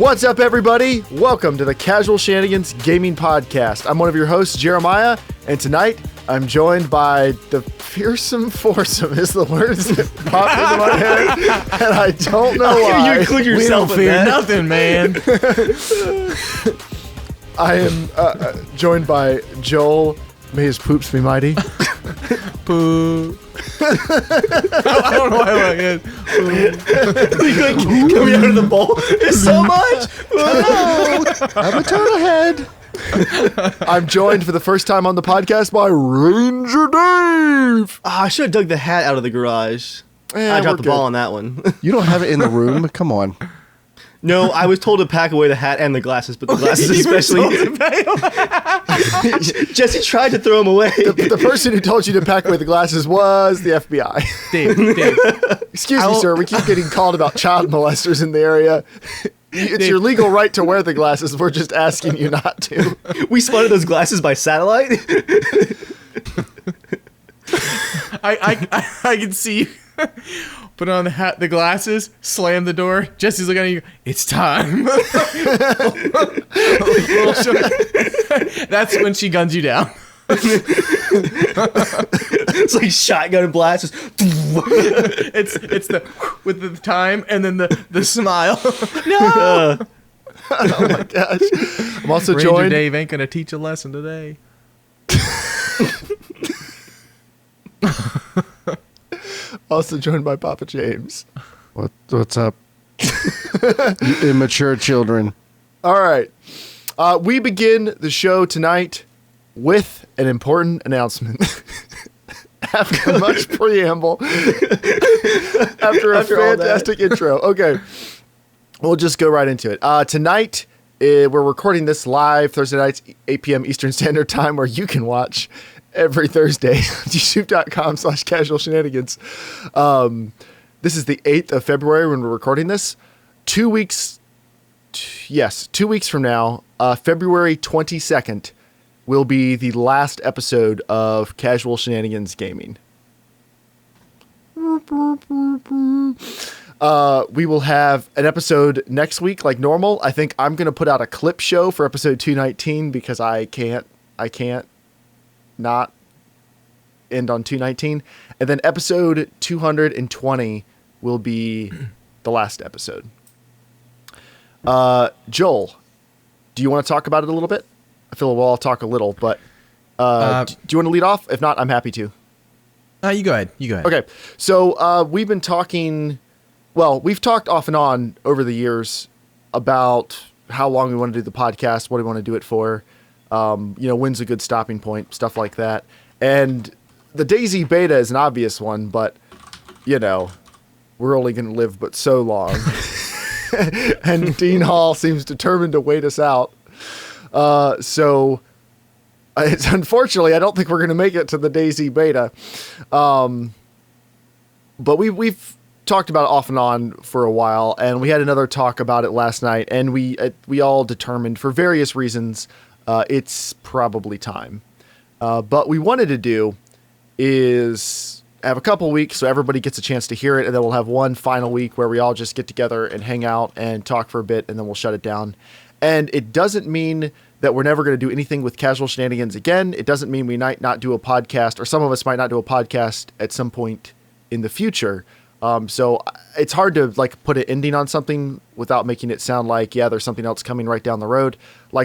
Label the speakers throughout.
Speaker 1: What's up, everybody? Welcome to the Casual Shenanigans Gaming Podcast. I'm one of your hosts, Jeremiah, and tonight I'm joined by the fearsome foursome is the words that popped into my head, and I don't know why.
Speaker 2: You include yourself
Speaker 3: we don't fear
Speaker 2: in that.
Speaker 3: nothing, man.
Speaker 1: I am joined by Joel. May his poops be mighty.
Speaker 3: Poo. I don't know why I like it.
Speaker 2: Coming out of the bowl. There's so much.
Speaker 1: I have a turtle head. I'm joined for the first time on the podcast by Ranger Dave.
Speaker 2: I should have dug the hat out of the garage.
Speaker 1: Eh,
Speaker 2: I dropped
Speaker 1: we're
Speaker 2: the ball
Speaker 1: good.
Speaker 2: on that one.
Speaker 4: You don't have it in the room? Come on.
Speaker 2: No, I was told to pack away the hat and the glasses, but the glasses especially. Jesse tried to throw them away.
Speaker 1: The person who told you to pack away the glasses was the FBI.
Speaker 3: Dave.
Speaker 1: Excuse me, sir. We keep getting called about child molesters in the area. It's your legal right to wear the glasses. We're just asking you not to.
Speaker 2: We spotted those glasses by satellite.
Speaker 3: I can see you. Put on the hat, the glasses, slam the door. Jesse's looking at you. It's time. That's when she guns you down.
Speaker 2: It's like shotgun and blast.
Speaker 3: It's the with the time and then the smile.
Speaker 2: No.
Speaker 1: Oh my gosh. I'm also
Speaker 3: Ranger
Speaker 1: joined.
Speaker 3: Dave ain't gonna teach a lesson today.
Speaker 1: Also joined by Papa James.
Speaker 4: What's up? You immature children.
Speaker 1: All right. We begin the show tonight with an important announcement. After much preamble, after a fantastic intro. Okay. We'll just go right into it. Tonight, we're recording this live Thursday nights, 8 p.m. Eastern Standard Time, where you can watch every Thursday on youtube.com/casualshenanigans. This is the 8th of February when we're recording this. 2 weeks from now, February 22nd, will be the last episode of Casual Shenanigans Gaming. We will have an episode next week like normal. I think I'm going to put out a clip show for episode 219 because I can't not end on 219. And then episode 220 will be the last episode. Joel, do you want to talk about it a little bit? I feel we'll all talk a little, but do you want to lead off? If not, I'm happy to.
Speaker 3: You go ahead.
Speaker 1: Okay, so we've been talking. Well, we've talked off and on over the years about how long we want to do the podcast, what we want to do it for, when's a good stopping point, stuff like that. And the DayZ beta is an obvious one, but, we're only going to live but so long. And Dean Hall seems determined to wait us out. So it's unfortunately, I don't think we're going to make it to the DayZ beta. But we've talked about it off and on for a while, and we had another talk about it last night, and we all determined for various reasons it's probably time. But we wanted to do is have a couple weeks so everybody gets a chance to hear it, and then we'll have one final week where we all just get together and hang out and talk for a bit, and then we'll shut it down. And it doesn't mean that we're never going to do anything with Casual Shenanigans again. It doesn't mean we might not do a podcast, or some of us might not do a podcast at some point in the future. So it's hard to put an ending on something without making it sound like, there's something else coming right down the road.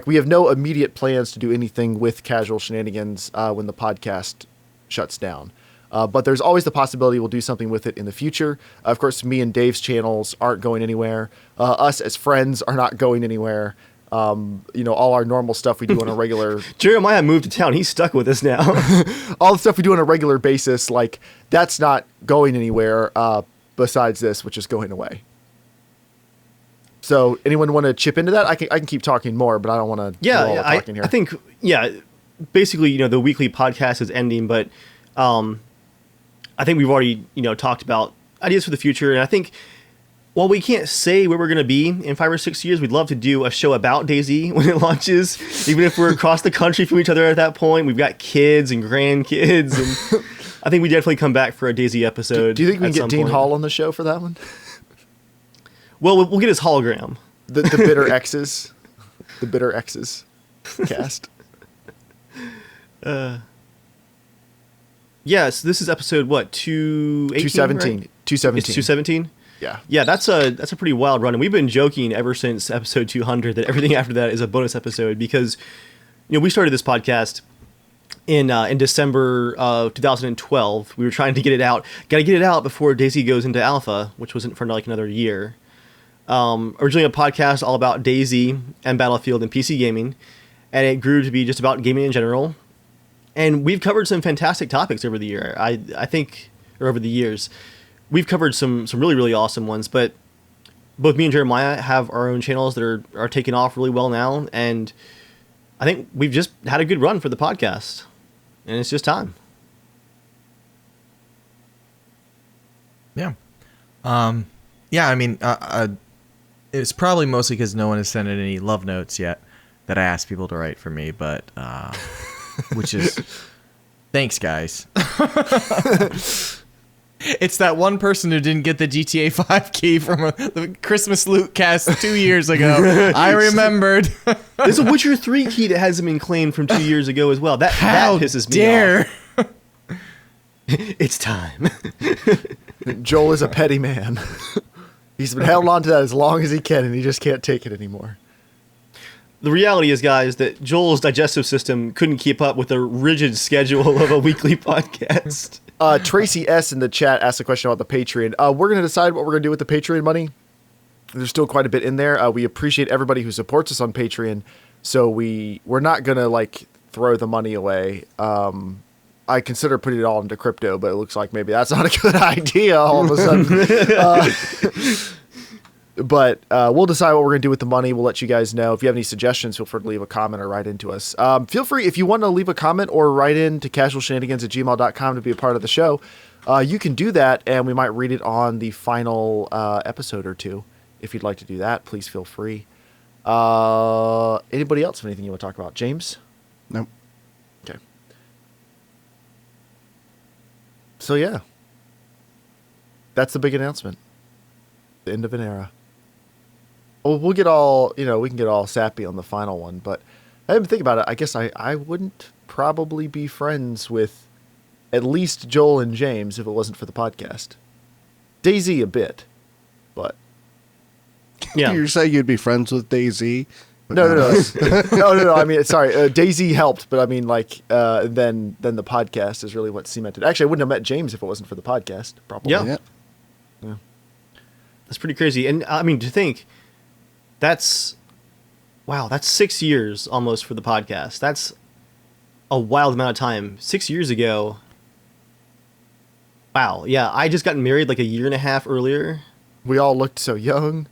Speaker 1: We have no immediate plans to do anything with Casual Shenanigans when the podcast shuts down. But there's always the possibility we'll do something with it in the future. Of course, me and Dave's channels aren't going anywhere. Us as friends are not going anywhere. All our normal stuff we do on a regular...
Speaker 2: Jeremiah moved to town. He's stuck with us now.
Speaker 1: all the stuff we do on a regular basis, that's not going anywhere besides this, which is going away. So anyone want to chip into that? I can keep talking more, but I don't want to do all the talking here.
Speaker 2: I think, basically, the weekly podcast is ending, but I think we've already, talked about ideas for the future. And I think while we can't say where we're going to be in 5 or 6 years, we'd love to do a show about DayZ when it launches, even if we're across the country from each other at that point. We've got kids and grandkids, and I think we definitely come back for a DayZ episode.
Speaker 1: Do you think we can get Dean Hall on the show for that one?
Speaker 2: Well, we'll get his hologram.
Speaker 1: The bitter X's. The bitter X's cast.
Speaker 2: Yes, this is episode what, 217? Right?
Speaker 1: 217.
Speaker 2: It's 217?
Speaker 1: Yeah.
Speaker 2: Yeah, that's a pretty wild run, and we've been joking ever since episode 200 that everything after that is a bonus episode because, we started this podcast in December of 2012. We were trying to get it out. Got to get it out before DayZ goes into alpha, which wasn't for like another year. Originally a podcast all about DayZ and Battlefield and PC gaming, and it grew to be just about gaming in general. And we've covered some fantastic topics over the year. I think, or over the years. We've covered some really, really awesome ones, but both me and Jeremiah have our own channels that are taking off really well now, and I think we've just had a good run for the podcast, and it's just time.
Speaker 3: Yeah. Yeah, I mean, it's probably mostly because no one has sent in any love notes yet that I asked people to write for me, but, which is, thanks, guys. It's that one person who didn't get the GTA 5 key from the Christmas loot cast 2 years ago. I remembered.
Speaker 2: There's a Witcher 3 key that hasn't been claimed from 2 years ago as well. That pisses me off. It's time.
Speaker 1: Joel is a petty man. He's been held on to that as long as he can, and he just can't take it anymore.
Speaker 2: The reality is, guys, that Joel's digestive system couldn't keep up with the rigid schedule of a weekly podcast.
Speaker 1: Tracy S. in the chat asked a question about the Patreon. We're going to decide what we're going to do with the Patreon money. There's still quite a bit in there. We appreciate everybody who supports us on Patreon, so we're not going to throw the money away. I consider putting it all into crypto, but it looks like maybe that's not a good idea all of a sudden. But we'll decide what we're going to do with the money. We'll let you guys know. If you have any suggestions, feel free to leave a comment or write into us. Feel free, if you want to leave a comment or write in to casualshenanigans@gmail.com to be a part of the show, you can do that, and we might read it on the final episode or two. If you'd like to do that, please feel free. Anybody else have anything you want to talk about? James?
Speaker 4: Nope.
Speaker 1: Okay. So, yeah. That's the big announcement. The end of an era. Well, we can get all sappy on the final one, but I didn't think about it. I guess I wouldn't probably be friends with at least Joel and James if it wasn't for the podcast. DayZ a bit, but
Speaker 4: yeah. You're saying you'd be friends with DayZ?
Speaker 1: No. No. I mean, sorry. DayZ helped, but I mean, then the podcast is really what cemented. Actually, I wouldn't have met James if it wasn't for the podcast. Probably.
Speaker 2: Yeah. That's pretty crazy. And I mean, to think that's 6 years almost for the podcast. That's a wild amount of time. 6 years ago. Wow. Yeah. I just got married like a year and a half earlier.
Speaker 1: We all looked so young.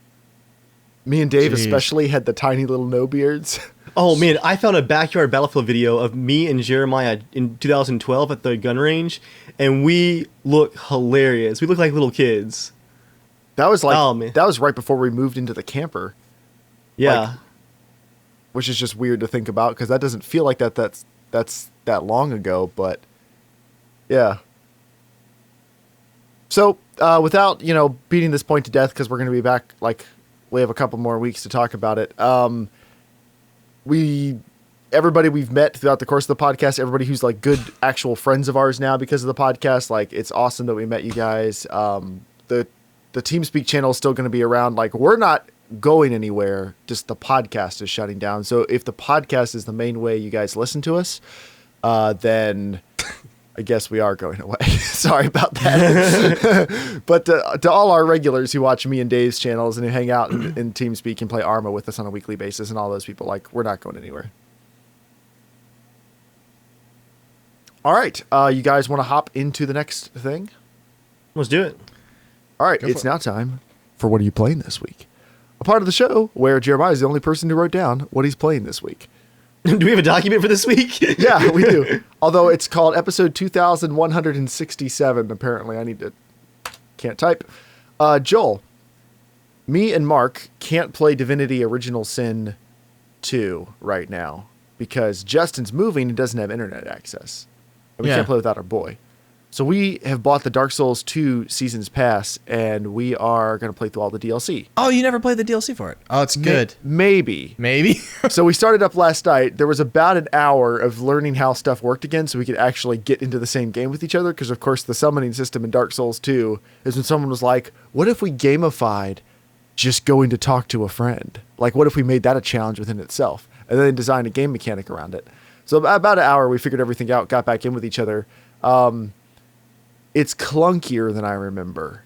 Speaker 1: Me and Dave especially had the tiny little no beards.
Speaker 2: Oh man, I found a backyard Battlefield video of me and Jeremiah in 2012 at the gun range, and we look hilarious. We look like little kids.
Speaker 1: That was that was right before we moved into the camper.
Speaker 2: Yeah.
Speaker 1: Which is just weird to think about because that doesn't feel like that's that long ago, but yeah. So, without, beating this point to death because we're going to be back, we have a couple more weeks to talk about it. Everybody we've met throughout the course of the podcast, everybody who's good actual friends of ours now because of the podcast, it's awesome that we met you guys. The Teamspeak channel is still going to be around. We're not going anywhere. Just the podcast is shutting down. So if the podcast is the main way you guys listen to us, then I guess we are going away. Sorry about that. But to all our regulars who watch me and Dave's channels and who hang out in Teamspeak and play Arma with us on a weekly basis and all those people, we're not going anywhere. All right. You guys want to hop into the next thing?
Speaker 2: Let's do it.
Speaker 1: All right, it's now time for What Are You Playing This Week? A part of the show where Jeremiah is the only person who wrote down what he's playing this week.
Speaker 2: Do we have a document for this week?
Speaker 1: Yeah, we do. Although it's called episode 2167, apparently. Can't type. Joel, me and Mark can't play Divinity Original Sin 2 right now because Justin's moving and doesn't have internet access. And we can't play without our boy. So we have bought the Dark Souls 2 Seasons Pass, and we are going to play through all the DLC.
Speaker 3: Oh, you never played the DLC for it? Oh, it's good.
Speaker 1: Maybe.
Speaker 3: Maybe.
Speaker 1: So we started up last night. There was about an hour of learning how stuff worked again so we could actually get into the same game with each other. Because, of course, the summoning system in Dark Souls 2 is when someone was like, what if we gamified just going to talk to a friend? Like, what if we made that a challenge within itself? And then designed a game mechanic around it. So about an hour, we figured everything out, got back in with each other. It's clunkier than I remember.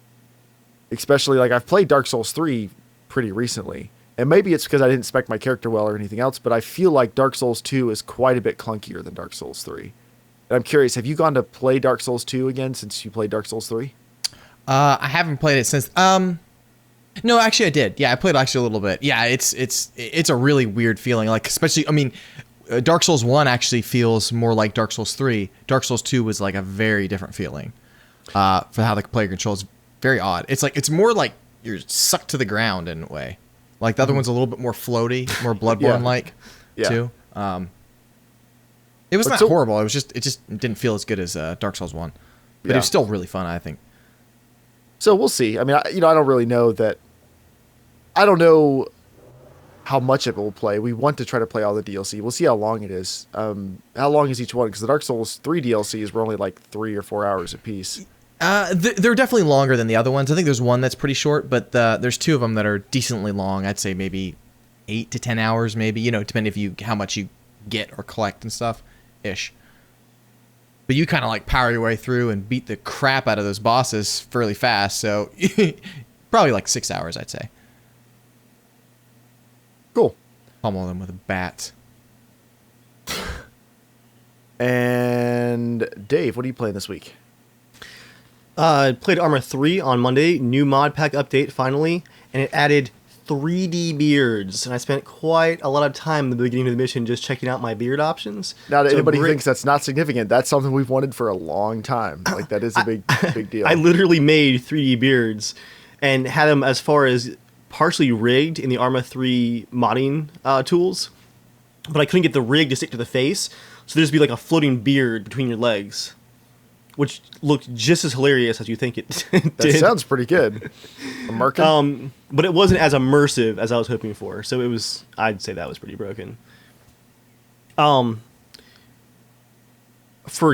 Speaker 1: Especially, like, I've played Dark Souls 3 pretty recently. And maybe it's because I didn't spec my character well or anything else, but I feel like Dark Souls 2 is quite a bit clunkier than Dark Souls 3. And I'm curious, have you gone to play Dark Souls 2 again since you played Dark Souls 3?
Speaker 3: I haven't played it since... No, actually I did. Yeah, I played actually a little bit. Yeah, it's a really weird feeling. Like, especially, I mean... Dark Souls 1 actually feels more like Dark Souls 3. Dark Souls 2 was like a very different feeling for how the player controls. Very odd. It's more like you're sucked to the ground in a way. Like the other one's a little bit more floaty, more Bloodborne-like too. It wasn't that horrible. It just didn't feel as good as Dark Souls 1. But it was still really fun, I think.
Speaker 1: So we'll see. I mean, I don't really know that. I don't know how much of it we'll play. We want to try to play all the DLC. We'll see how long it is. How long is each one? Because the Dark Souls 3 DLCs were only like 3 or 4 hours a piece.
Speaker 3: They're definitely longer than the other ones. I think there's one that's pretty short, but there's 2 of them that are decently long. I'd say maybe 8 to 10 hours, maybe, depending how much you get or collect and stuff, ish. But you kind of like power your way through and beat the crap out of those bosses fairly fast. So probably like 6 hours, I'd say.
Speaker 1: Cool.
Speaker 3: Pummel them with a bat.
Speaker 1: And Dave, what are you playing this week?
Speaker 2: I played Arma 3 on Monday, new mod pack update finally, and it added 3D beards. And I spent quite a lot of time in the beginning of the mission just checking out my beard options.
Speaker 1: Now, to anybody who thinks that's not significant, that's something we've wanted for a long time. Like, that is a big deal.
Speaker 2: I literally made 3D beards and had them as far as partially rigged in the Arma 3 modding tools, but I couldn't get the rig to stick to the face, so there'd just be like a floating beard between your legs, which looked just as hilarious as you think it did.
Speaker 1: That sounds pretty good.
Speaker 2: But it wasn't as immersive as I was hoping for, so I'd say that was pretty broken. For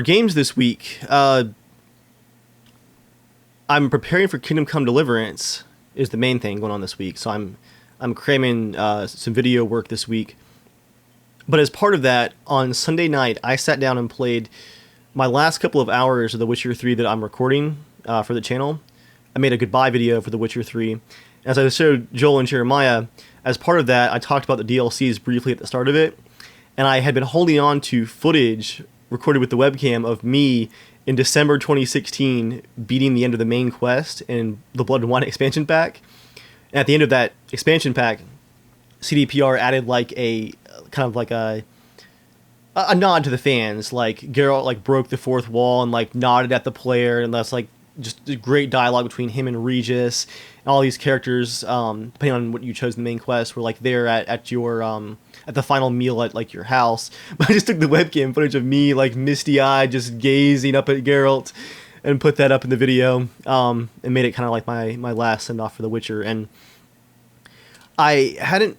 Speaker 2: games this week, I'm preparing for Kingdom Come Deliverance is the main thing going on this week. So I'm cramming some video work this week. But as part of that, on Sunday night, I sat down and played my last couple of hours of The Witcher 3 that I'm recording for the channel. I made a goodbye video for The Witcher 3. As I showed Joel and Jeremiah, as part of that, I talked about the DLCs briefly at the start of it. And I had been holding on to footage recorded with the webcam of me in December 2016, beating the end of the main quest in the Blood and Wine expansion pack. And at the end of that expansion pack, CDPR added like a kind of like a nod to the fans. Like Geralt like broke the fourth wall and like nodded at the player, and that's like just a great dialogue between him and Regis. And all these characters, depending on what you chose in the main quest, were like there at your at the final meal at like your house. But I just took the webcam footage of me like misty-eyed just gazing up at Geralt and put that up in the video, and made it kind of like my last send-off for The Witcher. And I hadn't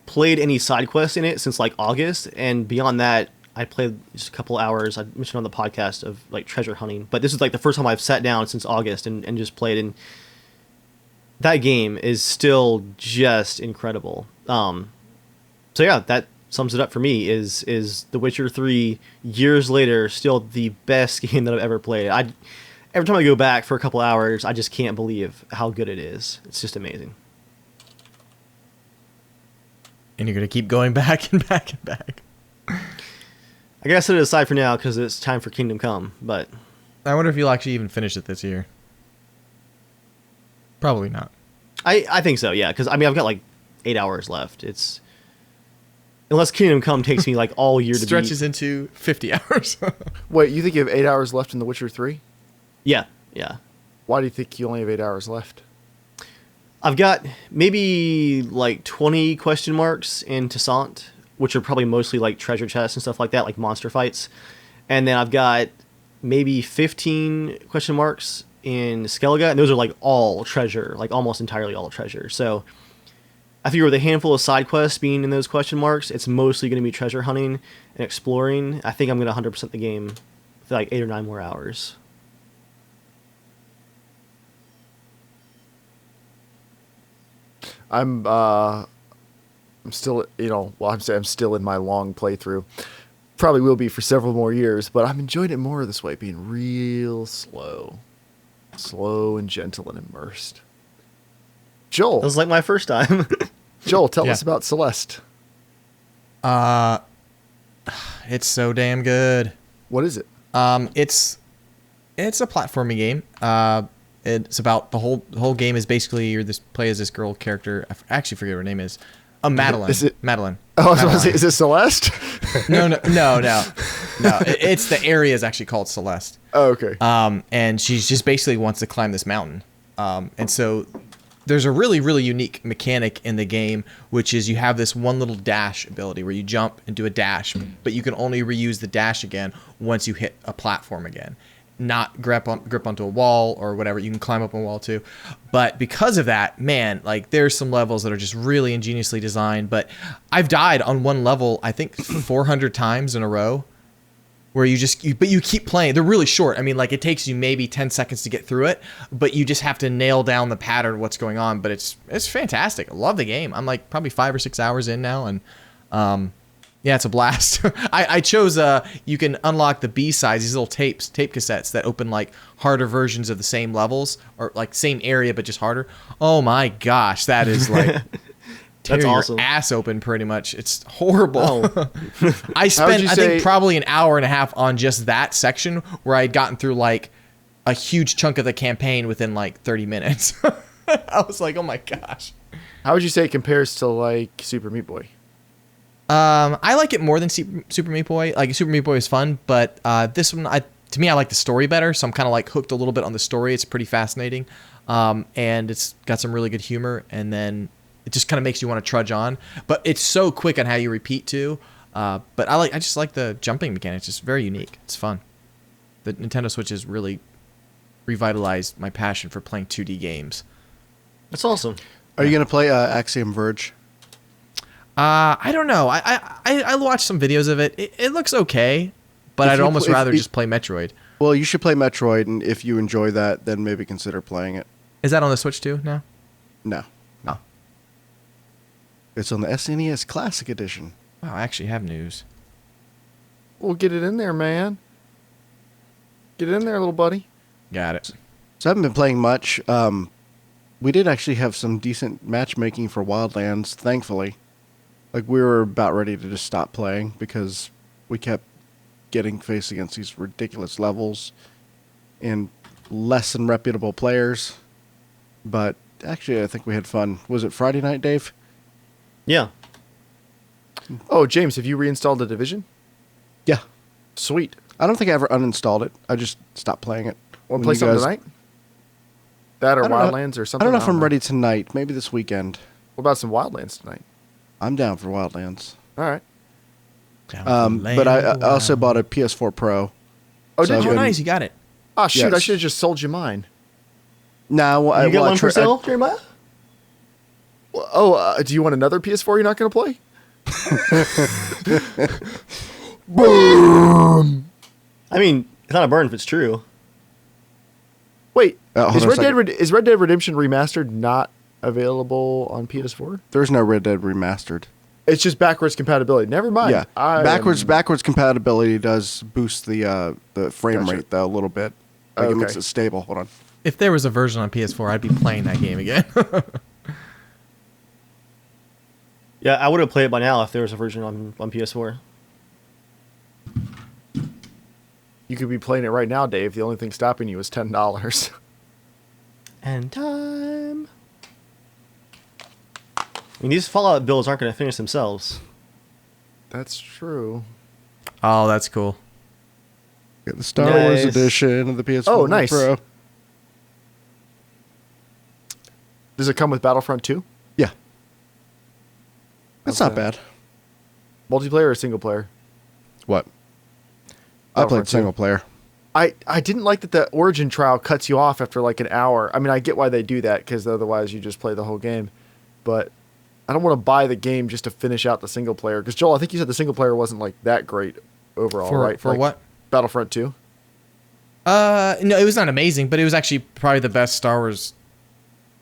Speaker 2: played any side quests in it since like August, and beyond that I played just a couple hours, I mentioned on the podcast, of like treasure hunting. But this is like the first time I've sat down since August and just played, and that game is still just incredible. So yeah, that sums it up for me. Is The Witcher 3 years later still the best game that I've ever played? Every time I go back for a couple hours, I just can't believe how good it is. It's just amazing.
Speaker 3: And you're gonna keep going back and back and back.
Speaker 2: I gotta set it aside for now because it's time for Kingdom Come. But
Speaker 3: I wonder if you'll actually even finish it this year. Probably not.
Speaker 2: I think so, yeah. Because I mean, I've got like 8 hours left. It's unless Kingdom Come takes me like all year to beat.
Speaker 3: Stretches into 50 hours.
Speaker 1: Wait, you think you have 8 hours left in The Witcher 3?
Speaker 2: Yeah.
Speaker 1: Why do you think you only have 8 hours left?
Speaker 2: I've got maybe like 20 question marks in Toussaint, which are probably mostly like treasure chests and stuff like that, like monster fights. And then I've got maybe 15 question marks in Skellige, and those are like all treasure, like almost entirely all treasure. So I figure with a handful of side quests being in those question marks, it's mostly going to be treasure hunting and exploring. I think I'm going to 100% the game for like 8 or 9 more hours.
Speaker 1: I'm still, I'm still in my long playthrough. Probably will be for several more years, but I'm enjoying it more this way, being real slow and gentle and immersed. Joel,
Speaker 2: That was like my first time.
Speaker 1: Joel, tell
Speaker 3: Yeah.
Speaker 1: us about Celeste.
Speaker 3: It's so damn good.
Speaker 1: What is it?
Speaker 3: It's a platforming game. It's about the whole game is basically you're play as this girl character. I actually forget what her name is. Madeline.
Speaker 1: Is it-
Speaker 3: Madeline?
Speaker 1: Oh, I was
Speaker 3: Madeline.
Speaker 1: gonna say, is it Celeste?
Speaker 3: No. It's the area is actually called Celeste.
Speaker 1: Oh, okay.
Speaker 3: And she just basically wants to climb this mountain. And so there's a really, really unique mechanic in the game, which is you have this one little dash ability where you jump and do a dash, but you can only reuse the dash again once you hit a platform again. Not grip onto a wall or whatever. You can climb up a wall too. But because of that, man, like there's some levels that are just really ingeniously designed. But I've died on one level, I think 400 times in a row. Where but you keep playing. They're really short. I mean, like it takes you maybe 10 seconds to get through it, but you just have to nail down the pattern of what's going on. But it's fantastic. I love the game. I'm like probably 5 or 6 hours in now, and yeah, it's a blast. I chose you can unlock the B-sides, these little tape cassettes that open like harder versions of the same levels or like same area but just harder. Oh my gosh, that is like tear
Speaker 2: That's
Speaker 3: your
Speaker 2: awesome.
Speaker 3: ass open pretty much. It's horrible.
Speaker 2: Oh.
Speaker 3: I spent
Speaker 1: you
Speaker 3: I
Speaker 1: say-
Speaker 3: think probably an hour and a half on just that section where I'd gotten through like a huge chunk of the campaign within like 30 minutes. I was like, oh my gosh.
Speaker 1: How would you say it compares to like Super Meat Boy?
Speaker 3: I like it more than Super Meat Boy. Like Super Meat Boy is fun, but this one, to me, I like the story better. So I'm kind of like hooked a little bit on the story. It's pretty fascinating, and it's got some really good humor. And then it just kind of makes you want to trudge on. But it's so quick on how you repeat too. But I just like the jumping mechanics. It's very unique. It's fun. The Nintendo Switch has really revitalized my passion for playing 2D games.
Speaker 2: That's awesome.
Speaker 4: Are you going to play Axiom Verge?
Speaker 3: I don't know. I watched some videos of it. It looks okay, but
Speaker 4: If
Speaker 3: I'd
Speaker 4: you
Speaker 3: almost
Speaker 4: pl- if
Speaker 3: rather
Speaker 4: you-
Speaker 3: just play Metroid.
Speaker 4: Well, you should play Metroid, and if you enjoy that, then maybe consider playing it.
Speaker 3: Is that on the Switch too now?
Speaker 4: No.
Speaker 3: Oh.
Speaker 4: It's on the SNES Classic Edition.
Speaker 3: Wow, I actually have news.
Speaker 1: Well, get it in there, man. Get it in there, little buddy.
Speaker 3: Got it.
Speaker 4: So I haven't been playing much. We did actually have some decent matchmaking for Wildlands, thankfully. Like, we were about ready to just stop playing because we kept getting faced against these ridiculous levels and less than reputable players. But actually, I think we had fun. Was it Friday night, Dave?
Speaker 2: Yeah.
Speaker 1: Oh, James, have you reinstalled the Division?
Speaker 4: Yeah.
Speaker 1: Sweet.
Speaker 4: I don't think I ever uninstalled it. I just stopped playing it.
Speaker 1: Want
Speaker 4: When
Speaker 1: to play
Speaker 4: you
Speaker 1: something
Speaker 4: guys-
Speaker 1: tonight? That or
Speaker 4: I don't know.
Speaker 1: Wildlands or something?
Speaker 4: I don't know if I'm ready tonight. Maybe this weekend.
Speaker 1: What about some Wildlands tonight?
Speaker 4: I'm down for Wildlands.
Speaker 1: All right.
Speaker 4: But I also bought a PS4 Pro.
Speaker 1: Oh,
Speaker 4: So
Speaker 1: did
Speaker 4: I've
Speaker 1: you?
Speaker 3: Oh,
Speaker 4: been-
Speaker 3: nice, you got it.
Speaker 1: Oh, shoot. I
Speaker 4: Yes.
Speaker 1: should have just sold you mine.
Speaker 4: No,
Speaker 2: You get one for sale, Jeremiah?
Speaker 1: Oh, do you want another PS4 you're not going to play?
Speaker 2: I mean, it's not a burn if it's true.
Speaker 1: Wait,
Speaker 4: hold
Speaker 1: is
Speaker 4: on a
Speaker 1: Red Dead Redemption Remastered not available on PS4?
Speaker 4: There's no Red Dead Remastered.
Speaker 1: It's just backwards compatibility. Never mind.
Speaker 4: Yeah,
Speaker 1: I
Speaker 4: backwards
Speaker 1: am-
Speaker 4: compatibility does boost the frame
Speaker 1: Gotcha.
Speaker 4: rate though a little bit. Like it makes
Speaker 1: Okay.
Speaker 4: it stable. Hold on.
Speaker 3: If there was a version on PS4, I'd be playing that game again.
Speaker 2: Yeah, I would have played it by now if there was a version on PS4.
Speaker 1: You could be playing it right now, Dave. The only thing stopping you is $10.
Speaker 2: And time. I mean, these Fallout builds aren't going to finish themselves.
Speaker 1: That's true.
Speaker 3: Oh, that's cool.
Speaker 4: Get the Star Wars
Speaker 2: Nice.
Speaker 4: edition of the PS4
Speaker 1: Oh, nice.
Speaker 4: Pro.
Speaker 1: Does it come with Battlefront 2?
Speaker 4: Yeah, that's not
Speaker 1: Okay.
Speaker 4: bad.
Speaker 1: Multiplayer or single player?
Speaker 4: What? I
Speaker 1: Battlefront
Speaker 4: played
Speaker 1: 2.
Speaker 4: single player.
Speaker 1: I didn't like that the origin trial cuts you off after like an hour. I mean, I get why they do that because otherwise you just play the whole game. But I don't want to buy the game just to finish out the single player. Because Joel, I think you said the single player wasn't like that great overall, right?
Speaker 3: For
Speaker 1: like,
Speaker 3: what?
Speaker 1: Battlefront 2?
Speaker 3: No, it was not amazing, but it was actually probably the best Star Wars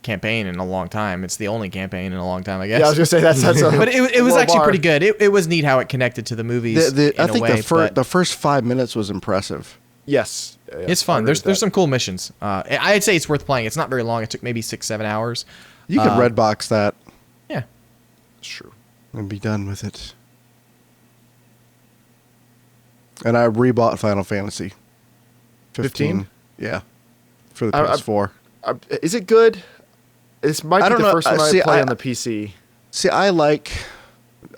Speaker 3: campaign in a long time. It's the only campaign in a long time, I guess.
Speaker 1: Yeah, I was gonna say that's a
Speaker 3: but it was
Speaker 1: low
Speaker 3: actually
Speaker 1: bar.
Speaker 3: pretty good. It was neat how it connected to the movies.
Speaker 4: I think
Speaker 3: but
Speaker 4: the first 5 minutes was impressive.
Speaker 1: Yes, yeah,
Speaker 3: it's
Speaker 1: I
Speaker 3: fun.
Speaker 1: agree with
Speaker 3: There's
Speaker 1: that.
Speaker 3: some cool missions. I'd say it's worth playing. It's not very long. It took maybe 6-7 hours.
Speaker 4: You could red box that
Speaker 3: Yeah.
Speaker 1: It's true.
Speaker 4: and be done with it. And I rebought Final Fantasy 15. Yeah, for the PS4.
Speaker 1: Is it good? This might
Speaker 4: I
Speaker 1: be
Speaker 4: don't
Speaker 1: the
Speaker 4: know.
Speaker 1: first one
Speaker 4: See,
Speaker 1: I play
Speaker 4: I-
Speaker 1: on the PC.
Speaker 4: See, I like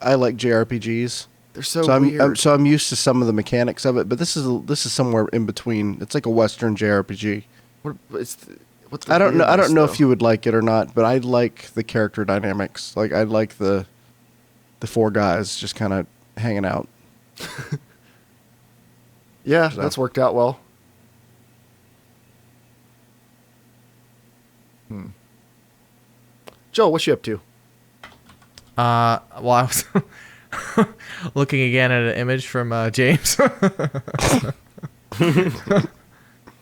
Speaker 4: JRPGs.
Speaker 1: They're so,
Speaker 4: So
Speaker 1: weird.
Speaker 4: I'm used to some of the mechanics of it, but this is somewhere in between. It's like a Western JRPG.
Speaker 1: What's the
Speaker 4: I don't know
Speaker 1: weirdness,
Speaker 4: if you would like it or not, but I like the character dynamics. Like I like the four guys just kind of hanging out.
Speaker 1: Yeah, that's worked out well. Joel, what you up to?
Speaker 3: Well, I was looking again at an image from James,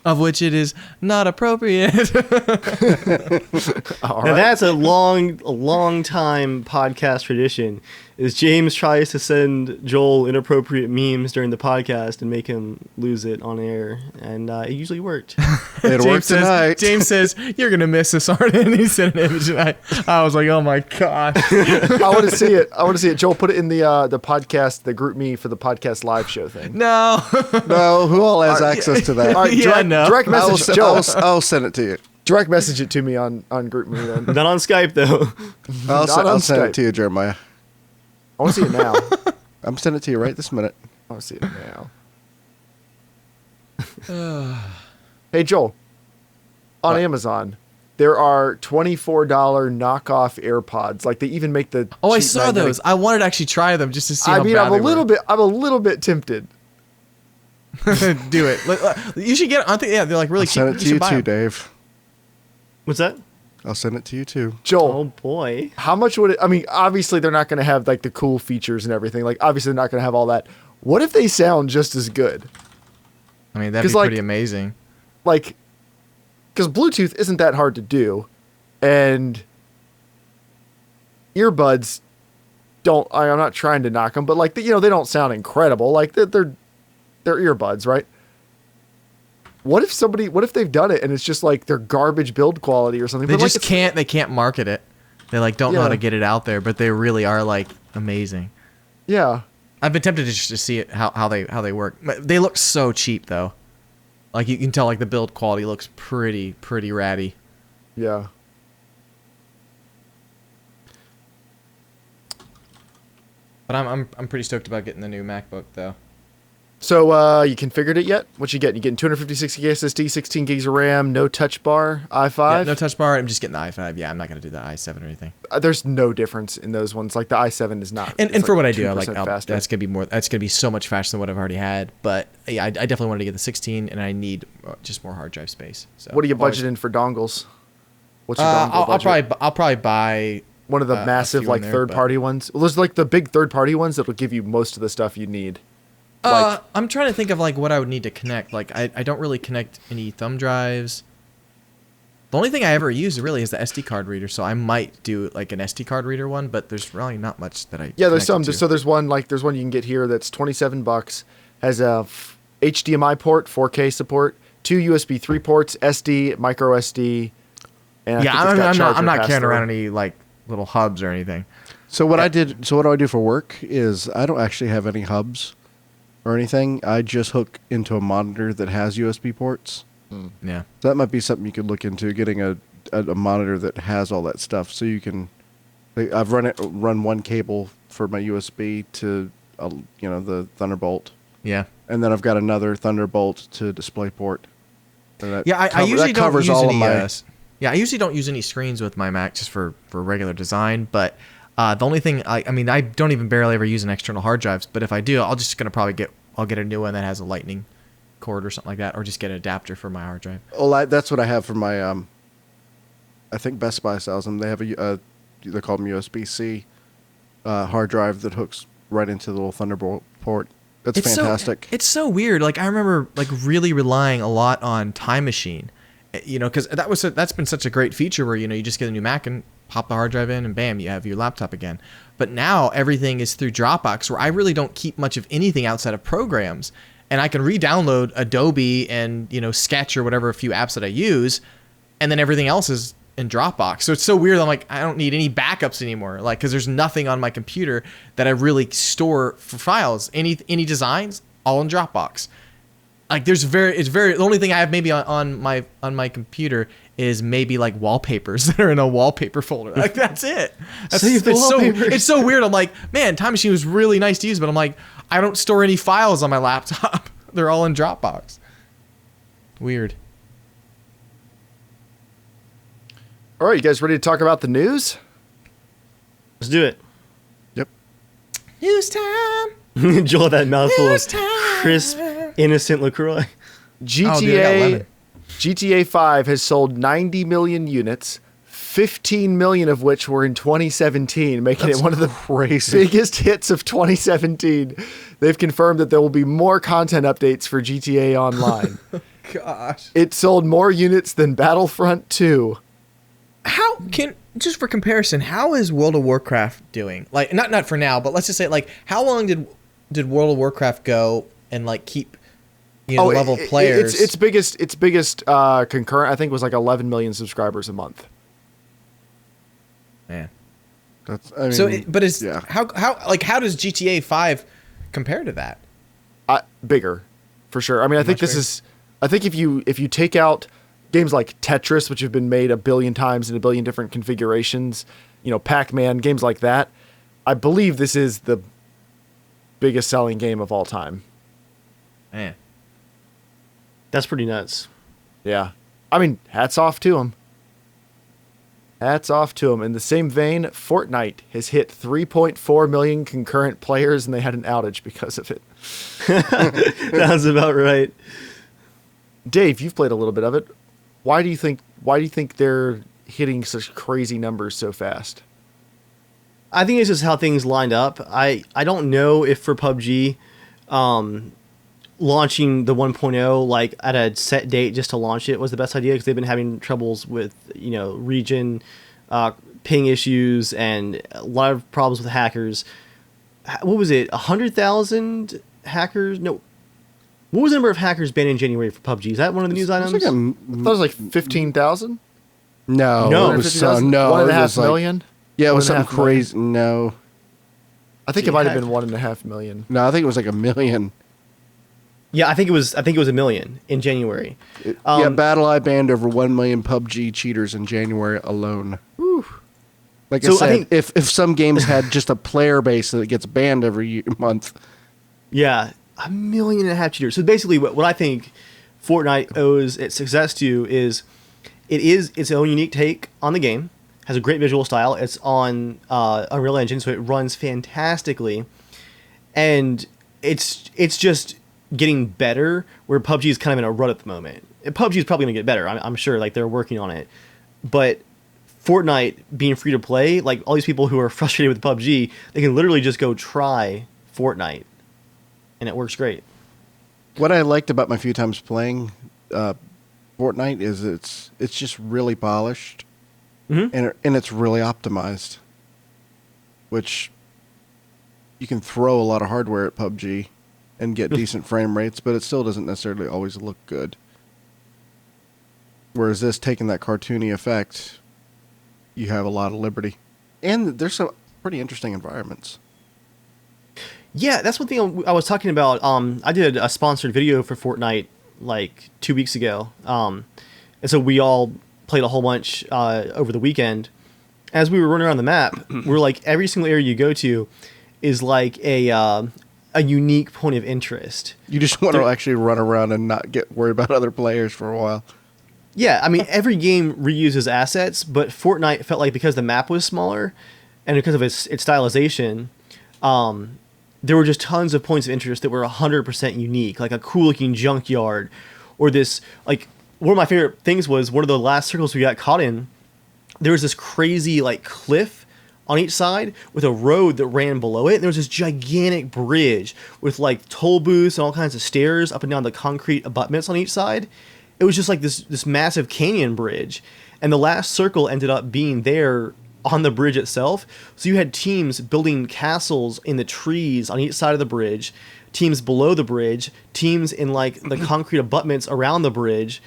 Speaker 3: of which it is not appropriate.
Speaker 1: All
Speaker 2: Now
Speaker 1: right.
Speaker 2: that's a long time podcast tradition. Is James tries to send Joel inappropriate memes during the podcast and make him lose it on air, and it usually worked.
Speaker 4: It worked tonight.
Speaker 3: James says, "You're gonna miss this, aren't you?" And he sent an image, and I was like, "Oh my god!"
Speaker 1: I want to see it. Joel, put it in the podcast, the group me for the podcast live show thing.
Speaker 3: No.
Speaker 4: No, who all has access to that?
Speaker 1: All right,
Speaker 3: Yeah, no.
Speaker 1: direct message Joel.
Speaker 4: I'll send it to you.
Speaker 1: Direct message it to me on group me then.
Speaker 2: Not on Skype though.
Speaker 1: Not on
Speaker 4: I'll send
Speaker 1: Skype.
Speaker 4: it to you, Jeremiah.
Speaker 1: I want to see it now.
Speaker 4: I'm sending it to you right this minute.
Speaker 1: I want to see it now. Hey Joel, on Amazon, there are $24 knockoff AirPods. Like they even make the.
Speaker 3: Oh, I
Speaker 1: cheap
Speaker 3: saw
Speaker 1: magnetic-
Speaker 3: those. I wanted to actually try them just to see.
Speaker 1: I
Speaker 3: how
Speaker 1: mean,
Speaker 3: bad
Speaker 1: I'm a little bit tempted.
Speaker 3: Do it. You should get. I think yeah, they're like really
Speaker 4: I'll
Speaker 3: cheap.
Speaker 4: send it to
Speaker 3: should
Speaker 4: you
Speaker 3: buy
Speaker 4: too,
Speaker 3: 'em.
Speaker 4: Dave.
Speaker 2: What's that?
Speaker 4: I'll send it to you too.
Speaker 1: Joel,
Speaker 2: Oh boy.
Speaker 1: how much would it? I mean, obviously they're not going to have like the cool features and everything. Like obviously they're not going to have all that. What if they sound just as good?
Speaker 3: I mean, that'd
Speaker 1: 'Cause,
Speaker 3: be
Speaker 1: like-
Speaker 3: pretty amazing.
Speaker 1: Like, because Bluetooth isn't that hard to do, and earbuds don't. I'm not trying to knock them, but like they don't sound incredible. Like they're earbuds, right? What if they've done it and it's just like they're garbage build quality or something?
Speaker 3: They
Speaker 1: but, like,
Speaker 3: just
Speaker 1: it's-
Speaker 3: can't. They can't market it. They like don't know how
Speaker 1: Yeah.
Speaker 3: to get it out there, but they really are like amazing.
Speaker 1: Yeah,
Speaker 3: I've been tempted to just to see it how they work. But they look so cheap though. Like you can tell like the build quality looks pretty ratty.
Speaker 1: yeah.
Speaker 3: But I'm pretty stoked about getting the new MacBook though.
Speaker 1: So you configured it yet? What you getting? You getting 256 gig SSD, 16 gigs of RAM, no touch bar, i5?
Speaker 3: Yeah, no touch bar. I'm just getting the i5. Yeah, I'm not gonna do the i7 or anything.
Speaker 1: There's no difference in those ones. Like the i7 is not.
Speaker 3: And
Speaker 1: it's
Speaker 3: for
Speaker 1: like
Speaker 3: what I do, I like
Speaker 1: 2% faster.
Speaker 3: that's gonna be more. That's gonna be so much faster than what I've already had. But yeah, I definitely wanted to get the 16, and I need just more hard drive space. So
Speaker 1: What are you
Speaker 3: I've always-
Speaker 1: budgeting for dongles? What's your dongle budget?
Speaker 3: I'll probably buy
Speaker 1: One of the
Speaker 3: a
Speaker 1: massive
Speaker 3: few
Speaker 1: like
Speaker 3: in there,
Speaker 1: third party ones. Well, there's like the big third party ones that'll give you most of the stuff you need. Like
Speaker 3: I'm trying to think of like what I would need to connect. Like I don't really connect any thumb drives. The only thing I ever use really is the SD card reader, so I might do like an SD card reader one, but there's really not much that I
Speaker 1: yeah, there's some.
Speaker 3: connect it to.
Speaker 1: So there's one you can get here that's $27. Has a HDMI port, 4K support, 2 USB 3 ports, SD, micro SD. And
Speaker 3: Yeah,
Speaker 1: I think it's got
Speaker 3: I'm
Speaker 1: charger
Speaker 3: not carrying
Speaker 1: pass-through.
Speaker 3: around any like little hubs or anything.
Speaker 4: So what do I do for work is I don't actually have any hubs or anything. I just hook into a monitor that has USB ports.
Speaker 3: Yeah.
Speaker 4: So that might be something you could look into, getting a monitor that has all that stuff. So you can, I've run one cable for my USB to, the Thunderbolt,
Speaker 3: Yeah.
Speaker 4: and then I've got another Thunderbolt to DisplayPort. And that
Speaker 3: Yeah, I
Speaker 4: cover-
Speaker 3: usually
Speaker 4: that
Speaker 3: don't
Speaker 4: covers
Speaker 3: use
Speaker 4: all
Speaker 3: any.
Speaker 4: of my.
Speaker 3: Yeah, I usually don't use any screens with my Mac just for regular design. But the only thing I don't even barely ever use an external hard drives. But if I do, I'll get a new one that has a Lightning cord or something like that, or just get an adapter for my hard drive.
Speaker 4: Well, that's what I have for my. I think Best Buy sells them. They have they call them USB-C hard drive that hooks right into the little Thunderbolt port. That's fantastic.
Speaker 3: It's so weird. Like I remember like really relying a lot on Time Machine, because that's been such a great feature where you just get a new Mac and pop the hard drive in and bam, you have your laptop again. But now everything is through Dropbox, where I really don't keep much of anything outside of programs, and I can re-download Adobe and Sketch or whatever a few apps that I use, and then everything else is in Dropbox. So it's so weird. I'm like, I don't need any backups anymore. Like, because there's nothing on my computer that I really store for files. Any designs, all in Dropbox. Like, the only thing I have maybe on my computer is maybe like wallpapers that are in a wallpaper folder. Like, that's it. It's so weird. I'm like, man, Time Machine was really nice to use, but I'm like, I don't store any files on my laptop. They're all in Dropbox. Weird.
Speaker 1: All right, you guys ready to talk about the news?
Speaker 2: Let's do it.
Speaker 4: Yep.
Speaker 3: News time.
Speaker 2: Enjoy that mouthful
Speaker 3: News
Speaker 2: of
Speaker 3: time.
Speaker 2: crisp, innocent LaCroix.
Speaker 1: GTA 5 has sold 90 million units, 15 million of which were in 2017, making it one of the biggest hits of 2017. They've confirmed that there will be more content updates for GTA Online.
Speaker 3: Gosh.
Speaker 1: It sold more units than Battlefront 2.
Speaker 3: Just for comparison, how is World of Warcraft doing? Like, not for now, but let's just say, like, how long did World of Warcraft go and like keep level of players?
Speaker 1: Its biggest concurrent, I think, was like 11 million subscribers a month.
Speaker 3: Man,
Speaker 4: That's
Speaker 3: how does GTA 5 compare to that?
Speaker 1: Bigger, for sure. I mean, I think if you take out games like Tetris, which have been made a billion times in a billion different configurations, Pac-Man, games like that, I believe this is the biggest selling game of all time.
Speaker 3: Man,
Speaker 2: That's pretty nuts.
Speaker 1: Yeah. I mean, hats off to them. Hats off to them. In the same vein, Fortnite has hit 3.4 million concurrent players, and they had an outage because of it.
Speaker 2: Sounds about right.
Speaker 1: Dave, you've played a little bit of it. Why do you think they're hitting such crazy numbers so fast?
Speaker 2: I think it's just how things lined up. I don't know if for PUBG, launching the 1.0 like at a set date just to launch it was the best idea, because they've been having troubles with region ping issues and a lot of problems with hackers. What was it? 100,000 hackers? No. What was the number of hackers banned in January for PUBG? Is that one of the news items?
Speaker 1: I thought it was like 15,000.
Speaker 4: No,
Speaker 2: No.
Speaker 4: it was
Speaker 1: 1.5 million.
Speaker 4: Yeah, it was
Speaker 1: 1.5
Speaker 4: something crazy. No,
Speaker 1: I think it might have been 1.5 million.
Speaker 4: no, I think it was like 1 million.
Speaker 2: Yeah, I think it was 1 million in January.
Speaker 4: BattleEye banned over 1 million PUBG cheaters in January alone.
Speaker 1: Whew.
Speaker 4: Like
Speaker 2: So
Speaker 4: I said,
Speaker 2: I think-
Speaker 4: if some games had just a player base that gets banned every month.
Speaker 2: Yeah, 1.5 million cheaters. So basically, what I think Fortnite owes its success to is it is its own unique take on the game. Has a great visual style. It's on Unreal Engine, so it runs fantastically, and it's just getting better. Where PUBG is kind of in a rut at the moment. PUBG is probably going to get better. I'm sure. Like, they're working on it, but Fortnite being free to play, like all these people who are frustrated with PUBG, they can literally just go try Fortnite, and it works great.
Speaker 4: What I liked about my few times playing Fortnite is it's just really polished, and it's really optimized, which you can throw a lot of hardware at PUBG and get decent frame rates, but it still doesn't necessarily always look good. Whereas this, taking that cartoony effect, you have a lot of liberty. And there's some pretty interesting environments.
Speaker 2: Yeah, that's one thing I was talking about. I did a sponsored video for Fortnite like 2 weeks ago. And so we all played a whole bunch over the weekend. As we were running around the map, we're like, every single area you go to is like a unique point of interest.
Speaker 4: You just want to actually run around and not get worried about other players for a while.
Speaker 2: Yeah, I mean, every game reuses assets, but Fortnite felt like because the map was smaller and because of its stylization, there were just tons of points of interest that were 100% unique, like a cool looking junkyard, or this, like, one of my favorite things was one of the last circles we got caught in, there was this crazy, like, cliff on each side with a road that ran below it, and there was this gigantic bridge with, like, toll booths and all kinds of stairs up and down the concrete abutments on each side. It was just like this massive canyon bridge, and the last circle ended up being there on the bridge itself. So you had teams building castles in the trees on each side of the bridge, teams below the bridge, teams in like the concrete abutments around the bridge,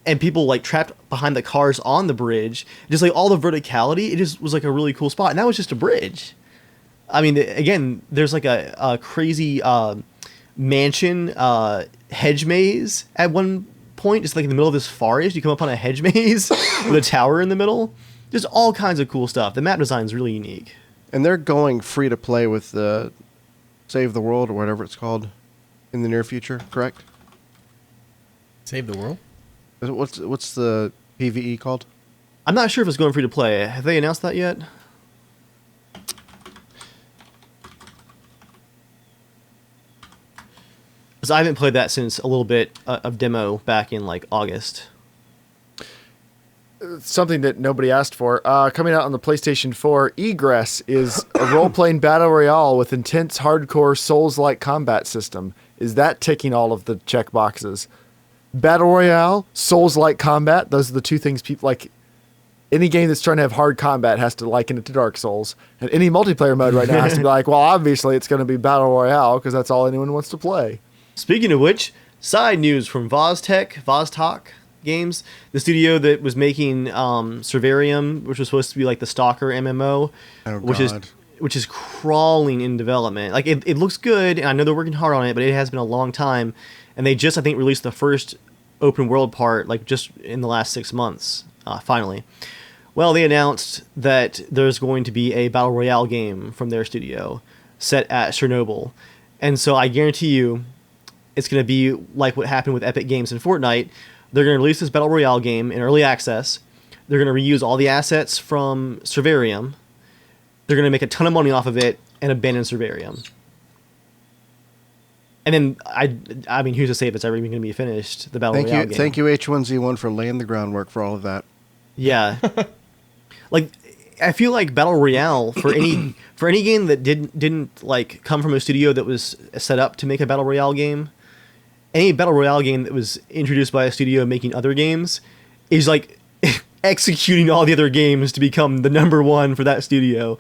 Speaker 2: and people like trapped behind the cars on the bridge. Just like all the verticality, it just was like a really cool spot. And that was just a bridge. I mean, again, there's like a crazy mansion hedge maze at one point, just like in the middle of this forest. You come up on a hedge maze with a tower in the middle. Just all kinds of cool stuff. The map design is really unique.
Speaker 4: And they're going free to play with the Save the World or whatever it's called in the near future, correct?
Speaker 3: Save the world?
Speaker 4: What's the PvE called?
Speaker 2: I'm not sure if it's going free to play. Have they announced that yet? Because I haven't played that since a little bit of demo back in like August.
Speaker 1: Something that nobody asked for. Coming out on the PlayStation 4, Egress is a role-playing battle royale with intense, hardcore, Souls-like combat system. Is that ticking all of the check boxes? Battle royale, Souls-like combat. Those are the two things people like. Any game that's trying to have hard combat has to liken it to Dark Souls. And any multiplayer mode right now has to be like, well, obviously it's going to be battle royale because that's all anyone wants to play.
Speaker 2: Speaking of which, side news from Vostok Games, the studio that was making Servarium, which was supposed to be like the Stalker MMO, which is crawling in development. Like it looks good, and I know they're working hard on it, but it has been a long time. And they just, I think, released the first open world part like just in the last 6 months, finally. Well, they announced that there's going to be a battle royale game from their studio set at Chernobyl, and so I guarantee you, it's going to be like what happened with Epic Games and Fortnite. They're going to release this battle royale game in early access. They're going to reuse all the assets from Servarium. They're going to make a ton of money off of it and abandon Servarium. And then, I mean, who's to say if it's ever even going to be finished, the battle royale game.
Speaker 4: Thank you, H1Z1, for laying the groundwork for all of that.
Speaker 2: Yeah. Like, I feel like battle royale, for any game that didn't like come from a studio that was set up to make a battle royale game, any battle royale game that was introduced by a studio making other games is like executing all the other games to become the number one for that studio,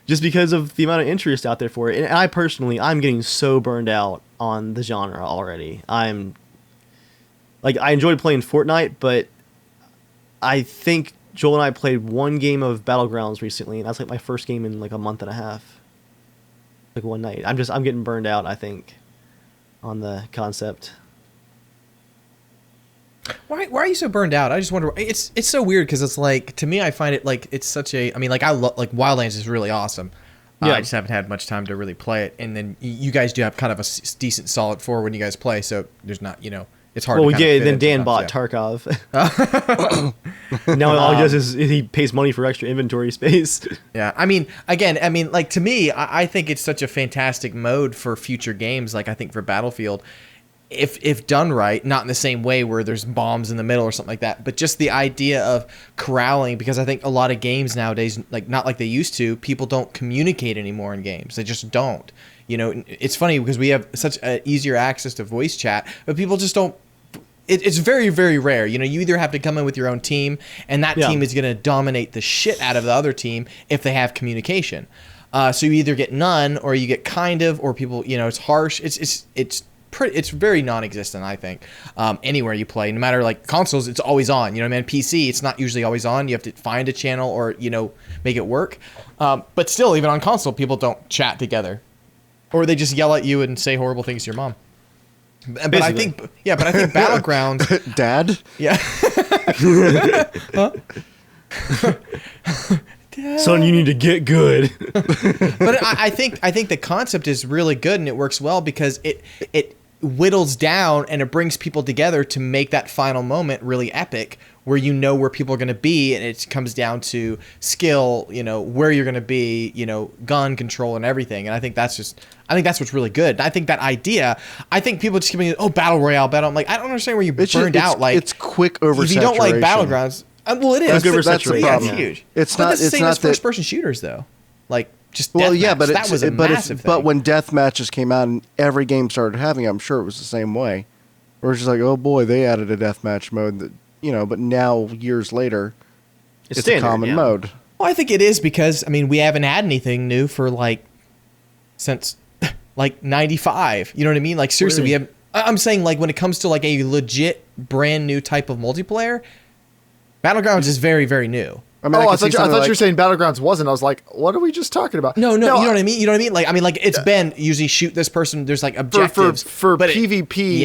Speaker 2: just because of the amount of interest out there for it. And I'm getting so burned out on the genre already. I enjoyed playing Fortnite, but I think Joel and I played one game of Battlegrounds recently, and that's like my first game in like a month and a half. Like one night. I'm getting burned out, I think, on the concept.
Speaker 3: Why are you so burned out? I just wonder. It's so weird because it's like, to me, I find it like it's such a. I mean, like I love like Wildlands is really awesome.
Speaker 2: Yeah.
Speaker 3: I just haven't had much time to really play it, and then you guys do have kind of a decent solid 4 when you guys play. So there's not, it's hard.
Speaker 2: Well,
Speaker 3: to
Speaker 2: we did. Then Dan
Speaker 3: sometimes,
Speaker 2: bought Tarkov. Now all he does is he pays money for extra inventory space.
Speaker 3: Yeah, I mean, like to me, I think it's such a fantastic mode for future games. Like I think for Battlefield, if done right, not in the same way where there's bombs in the middle or something like that, but just the idea of corralling, because I think a lot of games nowadays, like not like they used to, people don't communicate anymore in games. They just don't. It's funny because we have such easier access to voice chat, but people just don't. It's very, very rare. You either have to come in with your own team, and that team is going to dominate the shit out of the other team if they have communication. So you either get none, or you get kind of, or people, it's harsh. It's very non-existent, I think. Anywhere you play, no matter like consoles, it's always on. PC, it's not usually always on. You have to find a channel or make it work. But still, even on console, people don't chat together, or they just yell at you and say horrible things to your mom. But I think Battlegrounds,
Speaker 4: Dad.
Speaker 3: Yeah.
Speaker 2: Son, you need to get good.
Speaker 3: But I think the concept is really good and it works well because it whittles down and it brings people together to make that final moment really epic where you know where people are going to be, and it comes down to skill, where you're going to be, gun control and everything. And I think that's what's really good. And I think that idea, I think people just giving battle royale battle. I'm like, I don't understand where you burned out. Like,
Speaker 4: it's quick oversaturation.
Speaker 3: If you don't like battlegrounds, well, it is.
Speaker 4: That's the problem.
Speaker 3: It's huge.
Speaker 4: It's
Speaker 3: but
Speaker 4: not.
Speaker 3: that's the
Speaker 4: It's
Speaker 3: same
Speaker 4: not
Speaker 3: as first person shooters though. Like just
Speaker 4: yeah, but
Speaker 3: that was a massive thing.
Speaker 4: But when death matches came out and every game started having, I'm sure it was the same way. Where it's just like, oh boy, they added a deathmatch mode that but now years later, it's standard, a common mode.
Speaker 3: Well, I think it is because we haven't had anything new for since 95. You know what I mean? Like seriously, we have. I'm saying when it comes to a legit brand new type of multiplayer, Battlegrounds is very, very new.
Speaker 1: I thought you were saying Battlegrounds wasn't. I was like, what are we just talking about?
Speaker 3: No, you know what I mean? You know what I mean? It's been usually shoot this person. There's objectives
Speaker 1: for PvP.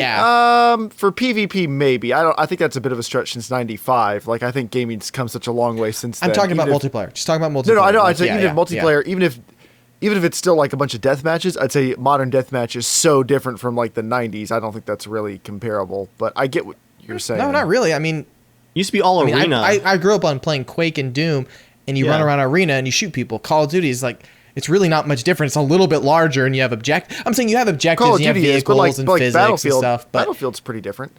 Speaker 1: For PvP, maybe. I think that's a bit of a stretch since '95. I think gaming's come such a long way since then.
Speaker 3: I'm talking about multiplayer. Just talking about multiplayer.
Speaker 1: No, I know. I'd say even if multiplayer, even if it's still a bunch of death matches, I'd say modern deathmatch is so different from the '90s. I don't think that's really comparable. But I get what you're saying.
Speaker 3: No, not really.
Speaker 2: Used to be all arena.
Speaker 3: I grew up on playing Quake and Doom, and you run around arena and you shoot people. Call of Duty is it's really not much different. It's a little bit larger, and you have I'm saying you have objectives,
Speaker 1: Call of
Speaker 3: and you have
Speaker 1: Duty
Speaker 3: vehicles and physics and stuff. But
Speaker 1: Battlefield's pretty different.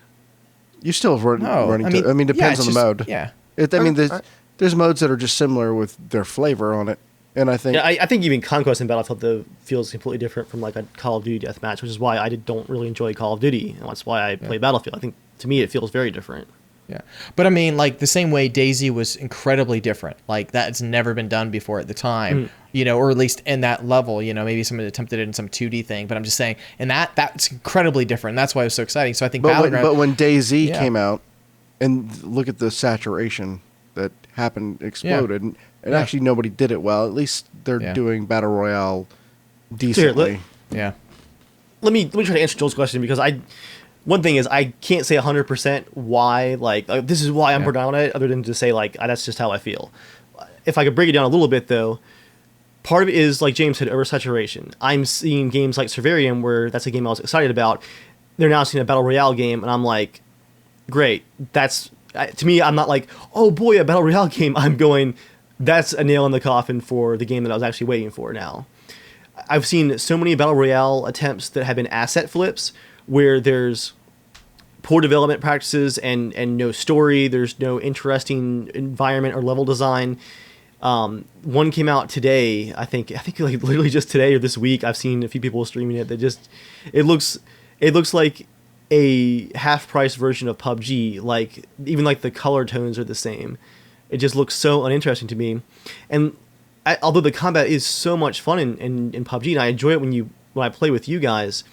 Speaker 4: You still running. Depends on the mode.
Speaker 3: Yeah.
Speaker 4: There's modes that are just similar with their flavor on it, and I think.
Speaker 2: Yeah, I think even Conquest and Battlefield feels completely different from a Call of Duty deathmatch, which is why I don't really enjoy Call of Duty, and that's why I play Battlefield. I think to me it feels very different.
Speaker 3: Yeah. But the same way DayZ was incredibly different. That's never been done before at the time, or at least in that level, maybe someone attempted it in some 2D thing, but I'm just saying, and that's incredibly different. And that's why it was so exciting. So I think
Speaker 4: but when DayZ came out, and look at the saturation that exploded, and actually nobody did it well. At least they're doing Battle Royale decently.
Speaker 2: Let me try to answer Joel's question, because one thing is, I can't say 100% why, this is why I'm burned out on it, other than to say, that's just how I feel. If I could break it down a little bit, though, part of it is, like James said, oversaturation. I'm seeing games like Survarium, where that's a game I was excited about. They're now seeing a Battle Royale game, and I'm like, great. To me, I'm not like, oh boy, a Battle Royale game. I'm going, that's a nail in the coffin for the game that I was actually waiting for now. I've seen so many Battle Royale attempts that have been asset flips, where there's poor development practices and no story. There's no interesting environment or level design. One came out today. I think literally just today or this week. I've seen a few people streaming it. That it looks like a half price version of PUBG. Even the color tones are the same. It just looks so uninteresting to me. And although the combat is so much fun in PUBG, and I enjoy it when I play with you guys.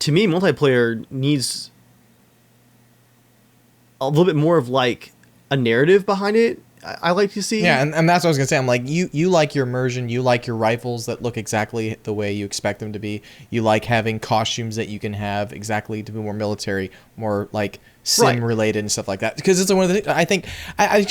Speaker 2: To me, multiplayer needs a little bit more of a narrative behind it. I like to see.
Speaker 3: Yeah, and that's what I was gonna say. I'm like, you like your immersion, you like your rifles that look exactly the way you expect them to be. You like having costumes that you can have exactly to be more military, more sim related and stuff like that. Because it's one of the things I think I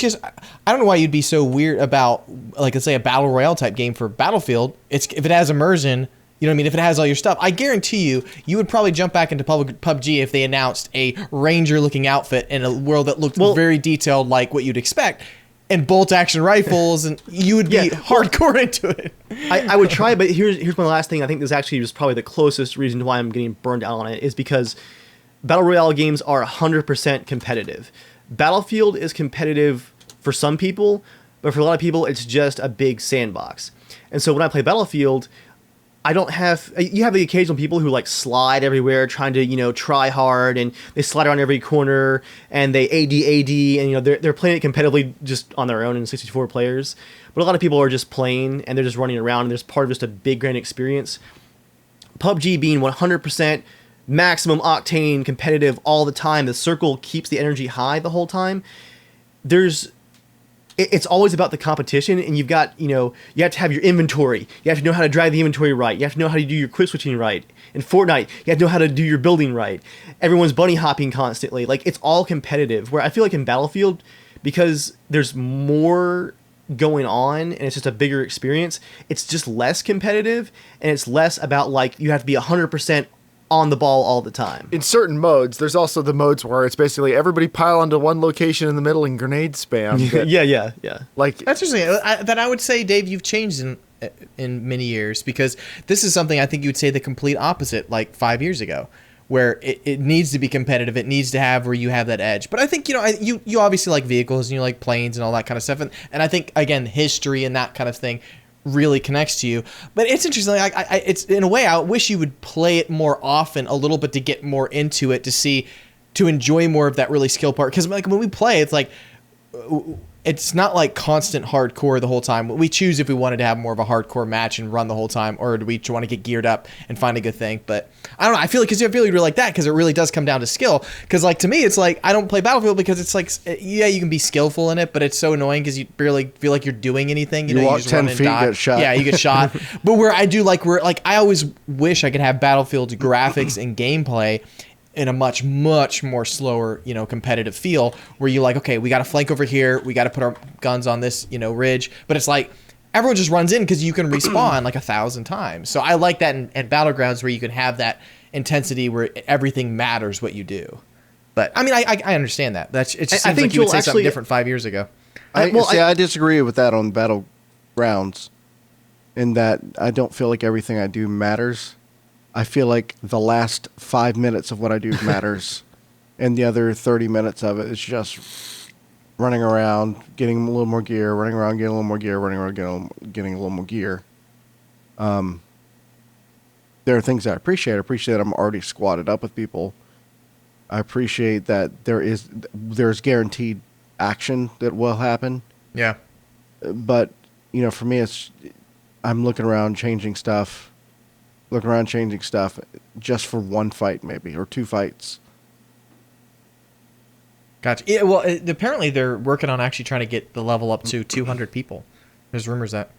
Speaker 3: don't know why you'd be so weird about let's say a battle royale type game for Battlefield. If it has immersion. You know what I mean? If it has all your stuff, I guarantee you would probably jump back into PUBG if they announced a ranger-looking outfit in a world that looked very detailed like what you'd expect, and bolt-action rifles, and you would be hardcore into it.
Speaker 2: I would try, but here's my last thing. I think this actually was probably the closest reason why I'm getting burned out on it, is because Battle Royale games are 100% competitive. Battlefield is competitive for some people, but for a lot of people, it's just a big sandbox. And so when I play Battlefield, you have the occasional people who slide everywhere trying to, try hard, and they slide around every corner and they AD, and, they're playing it competitively just on their own in 64 players. But a lot of people are just playing and they're just running around, and there's part of just a big grand experience. PUBG being 100% maximum octane competitive all the time, the circle keeps the energy high the whole time. It's always about the competition, and you've got, you have to have your inventory. You have to know how to drive the inventory right. You have to know how to do your quick switching right. In Fortnite, you have to know how to do your building right. Everyone's bunny hopping constantly. It's all competitive. Where I feel in Battlefield, because there's more going on and it's just a bigger experience, it's just less competitive, and it's less about you have to be 100% on the ball all the time.
Speaker 1: In certain modes, there's also the modes where it's basically everybody pile onto one location in the middle and grenade spam.
Speaker 2: Yeah.
Speaker 1: Like
Speaker 3: That's interesting. That I would say, Dave, you've changed in many years, because this is something I think you would say the complete opposite like 5 years ago, where it needs to be competitive. It needs to have where you have that edge. But I think, you obviously like vehicles and you like planes and all that kind of stuff. And I think, again, history and that kind of thing really connects to you. But it's interesting. It's in a way, I wish you would play it more often a little bit to get more into it, to enjoy more of that really skill part. Because like when we play, it's like, it's not like constant hardcore the whole time. We choose if we wanted to have more of a hardcore match and run the whole time, or do we want to get geared up and find a good thing. But I don't know. I feel like, because you really like that, because it really does come down to skill. Because like to me, it's like I don't play Battlefield because it's like, yeah, you can be skillful in it, but it's so annoying because you barely feel like you're doing anything.
Speaker 4: You walk
Speaker 3: you just
Speaker 4: 10
Speaker 3: run and
Speaker 4: feet,
Speaker 3: die.
Speaker 4: get shot.
Speaker 3: Yeah, you get shot. But where I always wish I could have Battlefield's graphics and gameplay in a much, much more slower, competitive feel, where you're like, okay, we got to flank over here, we got to put our guns on this, ridge, but it's like everyone just runs in because you can respawn like 1,000 times. So I like that in Battlegrounds, where you can have that intensity where everything matters what you do. But I mean, I understand that. It just seems like you would say something different 5 years ago.
Speaker 4: I disagree with that on Battlegrounds, in that I don't feel like everything I do matters. I feel like the last 5 minutes of what I do matters, and the other 30 minutes of it is just running around, getting a little more gear, running around, getting a little more gear, running around, getting a little more gear. There are things I appreciate. I appreciate that I'm already squatted up with people. I appreciate that there's guaranteed action that will happen.
Speaker 3: Yeah.
Speaker 4: But, for me, I'm looking around, changing stuff just for one fight, maybe, or two fights.
Speaker 3: Gotcha. Yeah, well, apparently they're working on actually trying to get the level up to 200 people. There's rumors that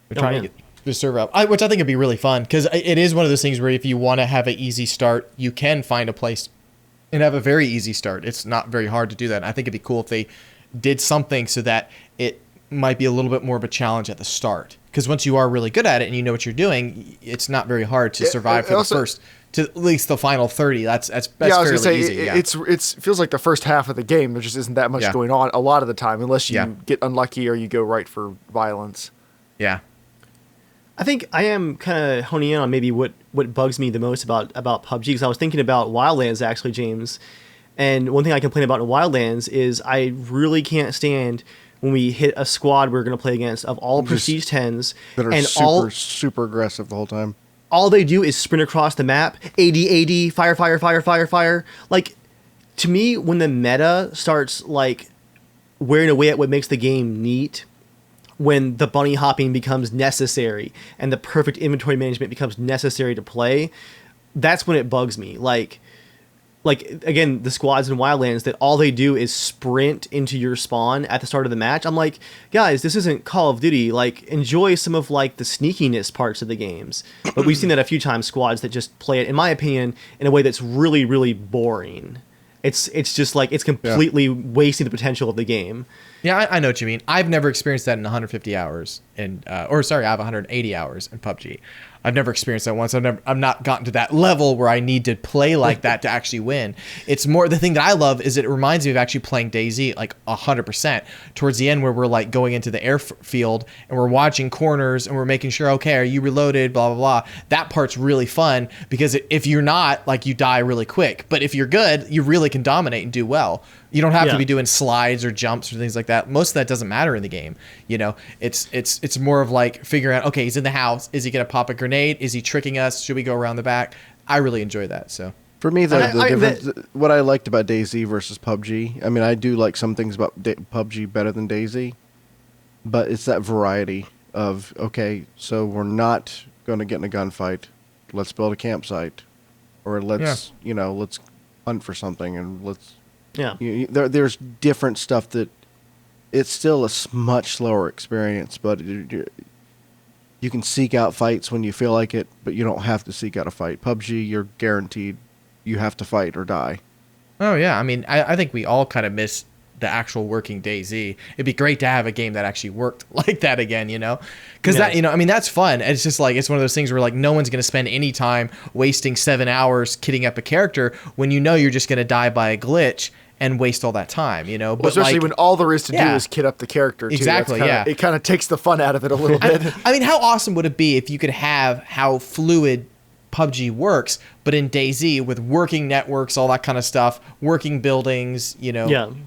Speaker 3: they're trying to get the server up, which I think would be really fun, because it is one of those things where if you want to have an easy start, you can find a place and have a very easy start. It's not very hard to do that. And I think it'd be cool if they did something so that it might be a little bit more of a challenge at the start. Because once you are really good at it and you know what you're doing, it's not very hard to survive for the first, to at least the final 30. That's
Speaker 1: I was gonna say,
Speaker 3: easy.
Speaker 1: It feels like the first half of the game, there just isn't that much going on a lot of the time, unless you get unlucky or you go right for violence.
Speaker 3: Yeah.
Speaker 2: I think I am kind of honing in on maybe what bugs me the most about PUBG, because I was thinking about Wildlands, actually, James. And one thing I complain about in Wildlands is I really can't stand when we hit a squad we're going to play against of all Prestige 10s.
Speaker 4: That are super aggressive the whole time.
Speaker 2: All they do is sprint across the map, AD, fire. Like, to me, when the meta starts, like, wearing away at what makes the game neat, when the bunny hopping becomes necessary and the perfect inventory management becomes necessary to play, that's when it bugs me. Like again, the squads in Wildlands that all they do is sprint into your spawn at the start of the match. I'm like, guys, this isn't Call of Duty. Like, enjoy some of like the sneakiness parts of the games. But we've seen that a few times, squads that just play it, in my opinion, in a way that's really, really boring. It's just like, it's completely wasting the potential of the game.
Speaker 3: Yeah, I know what you mean. I've never experienced that in 150 hours, I have 180 hours in PUBG. I've never experienced that once. I've not gotten to that level where I need to play like that to actually win. It's more, the thing that I love is it reminds me of actually playing DayZ like 100% towards the end, where we're like going into the airfield and we're watching corners and we're making sure, okay, are you reloaded, blah, blah, blah. That part's really fun, because if you're not, like, you die really quick. But if you're good, you really can dominate and do well. You don't have to be doing slides or jumps or things like that. Most of that doesn't matter in the game. It's more of like figuring out, okay, he's in the house. Is he going to pop a grenade? Is he tricking us? Should we go around the back? I really enjoy that. So
Speaker 4: for me, the difference, what I liked about DayZ versus PUBG, I mean, I do like some things about PUBG better than DayZ, but it's that variety of, okay, so we're not going to get in a gunfight. Let's build a campsite, or let's hunt for something, and let's.
Speaker 2: Yeah,
Speaker 4: there's different stuff that it's still a much slower experience, but you can seek out fights when you feel like it, but you don't have to seek out a fight. PUBG, you're guaranteed you have to fight or die.
Speaker 3: Oh yeah, I mean, I think we all kind of miss the actual working DayZ. It'd be great to have a game that actually worked like that again, because that, I mean, that's fun. It's just like, it's one of those things where like no one's going to spend any time wasting 7 hours kitting up a character when you're just going to die by a glitch and waste all that time, But
Speaker 1: well, especially when all there is to do
Speaker 3: yeah.
Speaker 1: is kit up the character, too.
Speaker 3: Exactly,
Speaker 1: It kind of takes the fun out of it a little bit.
Speaker 3: I mean, how awesome would it be if you could have how fluid PUBG works, but in DayZ with working networks, all that kind of stuff, working buildings,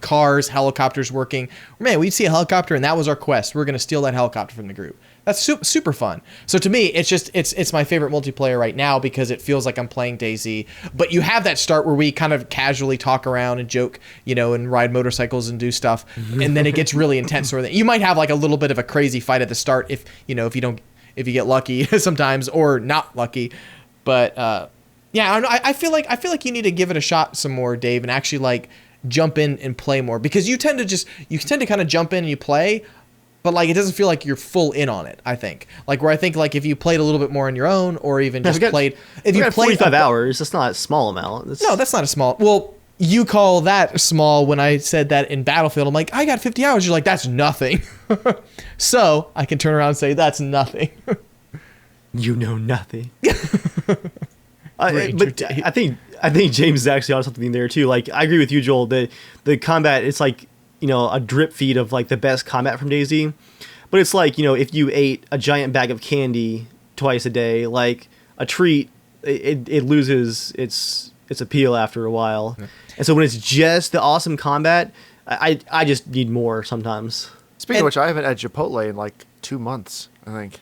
Speaker 3: cars, helicopters working. Man, we'd see a helicopter and that was our quest. We're going to steal that helicopter from the group. That's super fun. So to me, it's my favorite multiplayer right now because it feels like I'm playing DayZ. But you have that start where we kind of casually talk around and joke, and ride motorcycles and do stuff, and then it gets really intense. You might have like a little bit of a crazy fight at the start if you get lucky sometimes or not lucky. But yeah, I feel like you need to give it a shot some more, Dave, and actually like jump in and play more because you tend to kind of jump in and you play. But like it doesn't feel like you're full in on it. I think where I think like if you played a little bit more on your own, or even just played, if you played
Speaker 2: 45 hours, that's not a small amount.
Speaker 3: No, that's not a small. Well, you call that small when I said that in Battlefield. I'm like, I got 50 hours. You're like, that's nothing. So I can turn around and say that's nothing.
Speaker 2: You know nothing. I think James is actually on something there too. Like I agree with you, Joel. The combat, it's like, a drip feed of like the best combat from DayZ. But it's like, if you ate a giant bag of candy twice a day, like a treat, it loses its appeal after a while. Yeah. And so when it's just the awesome combat, I just need more sometimes.
Speaker 1: Speaking of which, I haven't had Chipotle in like 2 months, I think.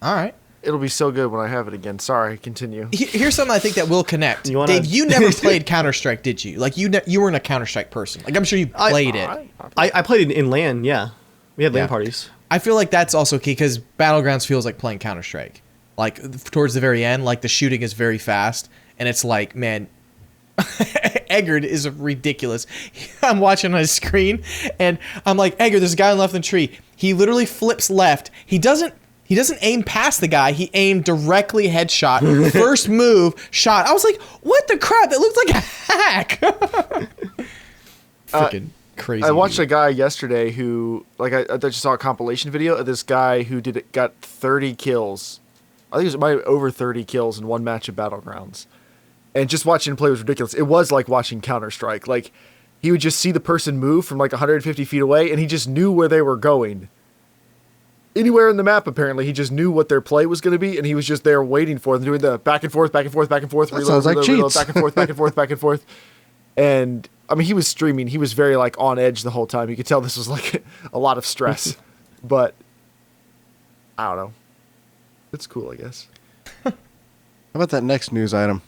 Speaker 3: All right.
Speaker 1: It'll be so good when I have it again. Sorry, continue.
Speaker 3: Here's something I think that will connect. Dave, you never played Counter-Strike, did you? Like, you weren't a Counter-Strike person. Like, I'm sure you played it.
Speaker 2: I played it in LAN, yeah. We had LAN parties.
Speaker 3: I feel like that's also key, because Battlegrounds feels like playing Counter-Strike. Like, towards the very end, like, the shooting is very fast, and it's like, man... Eggard is ridiculous. I'm watching on his screen, and I'm like, Eggard, there's a guy on the left in the tree. He literally flips left. He doesn't aim past the guy. He aimed directly headshot. First move, shot. I was like, what the crap? That looks like a hack. Freaking crazy.
Speaker 1: I watched a guy yesterday who, like, I just saw a compilation video of this guy who got 30 kills. I think it was over 30 kills in one match of Battlegrounds. And just watching him play was ridiculous. It was like watching Counter-Strike. Like, he would just see the person move from like 150 feet away, and he just knew where they were going. Anywhere in the map, apparently, he just knew what their play was going to be, and he was just there waiting for them, doing the back and forth, back and forth, back and forth,
Speaker 4: that sounds like cheats.
Speaker 1: back and forth, back and forth, back and forth. And, I mean, he was streaming. He was very, like, on edge the whole time. You could tell this was, like, a lot of stress. But, I don't know. It's cool, I guess.
Speaker 4: How about that next news item?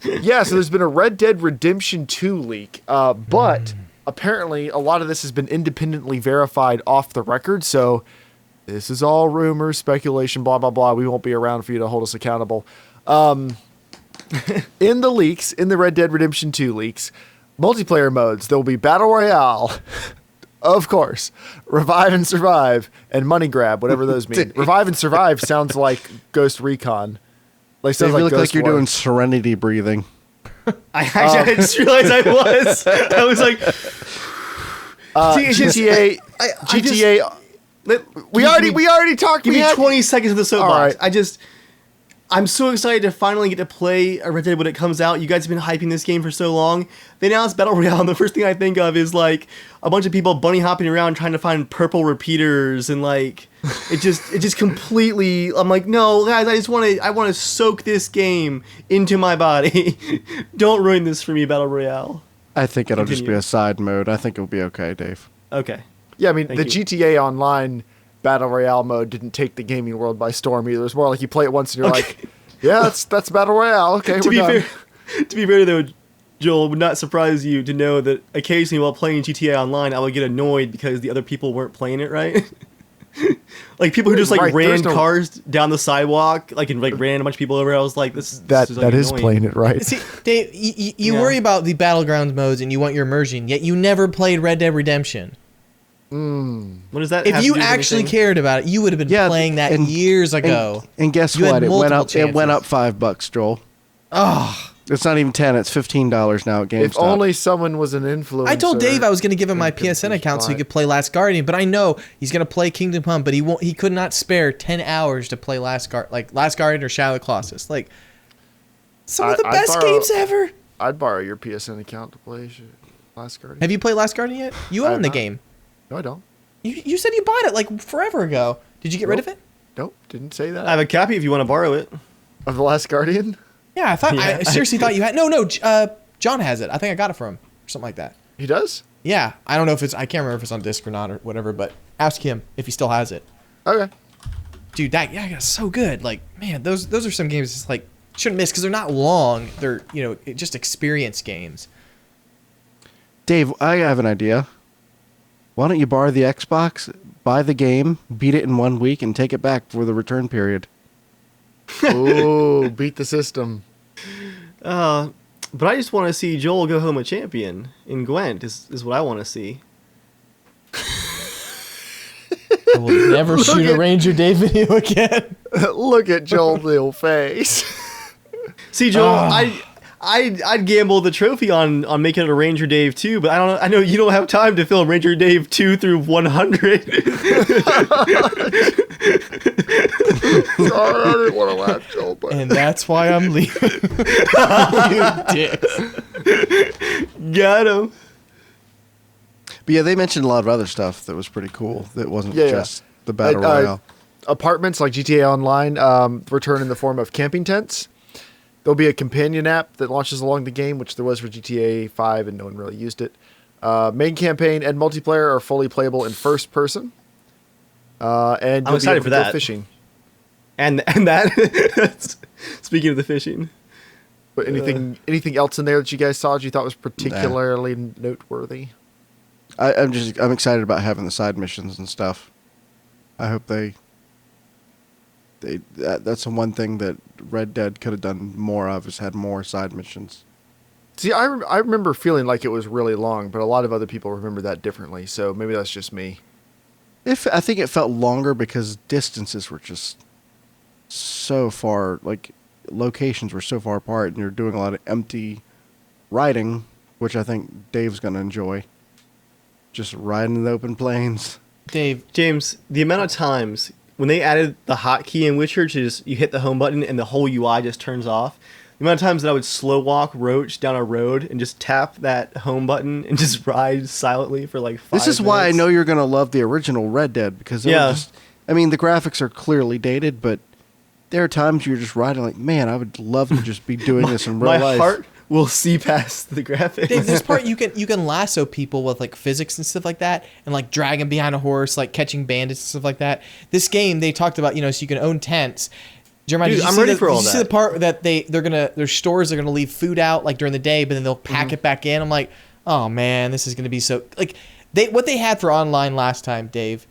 Speaker 1: Yeah, so there's been a Red Dead Redemption 2 leak, but apparently a lot of this has been independently verified off the record, so this is all rumors, speculation, blah, blah, blah. We won't be around for you to hold us accountable. In the leaks, in the Red Dead Redemption 2 leaks, multiplayer modes, there will be Battle Royale, of course, Revive and Survive, and Money Grab, whatever those mean. Revive and Survive sounds like Ghost Recon. Like,
Speaker 4: you look like you're doing serenity breathing.
Speaker 2: I just realized I was. I was like,
Speaker 1: GTA. We already talked.
Speaker 2: Give me 20 seconds of the soapbox.
Speaker 1: Right.
Speaker 2: I'm so excited to finally get to play a Red Dead when it comes out. You guys have been hyping this game for so long. They announced Battle Royale, and the first thing I think of is like a bunch of people bunny hopping around trying to find purple repeaters, and like it just completely. I'm like, no, guys, I want to soak this game into my body. Don't ruin this for me, Battle Royale.
Speaker 4: I think it'll just be a side mode. I think it'll be okay, Dave.
Speaker 2: Okay.
Speaker 1: Yeah, I mean, the GTA Online Battle Royale mode didn't take the gaming world by storm either. It was more like you play it once and you're like, yeah, that's Battle Royale. Okay, we're done.
Speaker 2: To be fair, though, Joel, it would not surprise you to know that occasionally while playing GTA Online, I would get annoyed because the other people weren't playing it right. Like people who just like ran cars down the sidewalk, like and like ran a bunch of people over. I was like, this is like
Speaker 1: is playing it right.
Speaker 3: See, Dave, you worry about the Battlegrounds modes and you want your immersion, yet you never played Red Dead Redemption.
Speaker 2: What does that?
Speaker 3: If you actually cared about it, you would have been playing that years ago.
Speaker 4: And guess what? It went up $5, Joel.
Speaker 3: Oh,
Speaker 4: It's not even 10. It's $15 now at GameStop.
Speaker 1: If only someone was an influencer.
Speaker 3: I told Dave I was going to give him my
Speaker 1: and could
Speaker 3: PSN account so he
Speaker 1: buy-
Speaker 3: could play Last Guardian, but I know he's going to play Kingdom Come, but he won't. He could not spare 10 hours to play Last Guardian or Shadow of the Colossus. Like some of the
Speaker 1: I'd
Speaker 3: best
Speaker 1: borrow-
Speaker 3: games ever.
Speaker 1: I'd borrow your PSN account to play Last Guardian.
Speaker 3: Have you played Last Guardian yet? You
Speaker 1: I have
Speaker 3: own the
Speaker 1: not.
Speaker 3: game.
Speaker 1: No, I don't.
Speaker 3: You said you bought it like forever ago. Did you get rid of it?
Speaker 1: Nope, didn't say that.
Speaker 2: I have a copy if you want to borrow it.
Speaker 1: Of The Last Guardian?
Speaker 3: Yeah, I thought.
Speaker 2: Yeah.
Speaker 3: I seriously thought you had. No. John has it. I think I got it from him or something like that.
Speaker 1: He does?
Speaker 3: Yeah, I don't know if it's. I can't remember if it's on disc or not or whatever. But ask him if he still has it.
Speaker 1: Okay.
Speaker 3: Dude, that's so good. Like, man, those are some games just like shouldn't miss because they're not long. They're just experience games.
Speaker 4: Dave, I have an idea. Why don't you borrow the Xbox, buy the game, beat it in 1 week, and take it back for the return period?
Speaker 1: Ooh, beat the system.
Speaker 2: But I just want to see Joel go home a champion in Gwent is what I want to see.
Speaker 3: I will never shoot a Ranger Day video again.
Speaker 1: Look at Joel's little face.
Speaker 2: See, Joel, I'd gamble the trophy on making it a Ranger Dave 2, but I know you don't have time to fill Ranger Dave 2 through 100.
Speaker 1: Sorry, I didn't want to laugh, Joel, but
Speaker 3: And that's why I'm leaving. You dick.
Speaker 2: Got him.
Speaker 4: But yeah, they mentioned a lot of other stuff that was pretty cool. That wasn't
Speaker 1: Yeah,
Speaker 4: just the Battle
Speaker 1: Like,
Speaker 4: Royale.
Speaker 1: apartments like GTA Online return in the form of camping tents. There'll be a companion app that launches along the game, which there was for GTA 5, and no one really used it. Main campaign and multiplayer are fully playable in first person. And you'll be
Speaker 2: excited
Speaker 1: able
Speaker 2: for
Speaker 1: to go
Speaker 2: that.
Speaker 1: fishing.
Speaker 2: And that, speaking of the fishing.
Speaker 1: But anything else in there that you guys saw that you thought was particularly noteworthy?
Speaker 4: I'm excited about having the side missions and stuff. I hope that's the one thing that Red Dead could have done more of, is had more side missions.
Speaker 1: See, I remember feeling like it was really long, but a lot of other people remember that differently, so maybe that's just me.
Speaker 4: I think it felt longer because distances were just so far, like locations were so far apart, and you're doing a lot of empty riding, which I think Dave's going to enjoy. Just riding in the open plains.
Speaker 3: Dave,
Speaker 2: James, the amount of times when they added the hotkey in Witcher to just you hit the home button and the whole UI just turns off, the amount of times that I would slow walk Roach down a road and just tap that home button and just ride silently for like 5 minutes.
Speaker 4: This is why I know you're going to love the original Red Dead, because the graphics are clearly dated, but there are times you're just riding like, man, I would love to just be doing this in real
Speaker 2: my
Speaker 4: life.
Speaker 2: heart will see past the graphics.
Speaker 3: Dave, this part you can lasso people with like physics and stuff like that, and like drag them behind a horse, like catching bandits and stuff like that. This game they talked about, so you can own tents. Jeremiah,
Speaker 2: Dude, I'm ready for all
Speaker 3: did you see
Speaker 2: that.
Speaker 3: the part that their stores are gonna leave food out like during the day, but then they'll pack it back in? I'm like, oh man, this is gonna be so like what they had for online last time, Dave.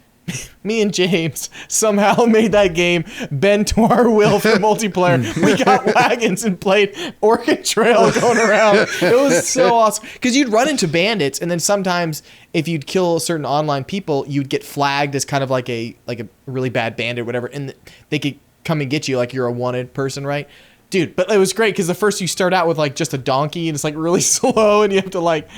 Speaker 3: Me and James somehow made that game bend to our will for multiplayer. We got wagons and played Orchid Trail going around. It was so awesome because you'd run into bandits, and then sometimes if you'd kill certain online people, you'd get flagged as kind of like a really bad bandit or whatever, and they could come and get you like you're a wanted person, right? Dude, but it was great because the first you start out with like just a donkey and it's like really slow, and you have to like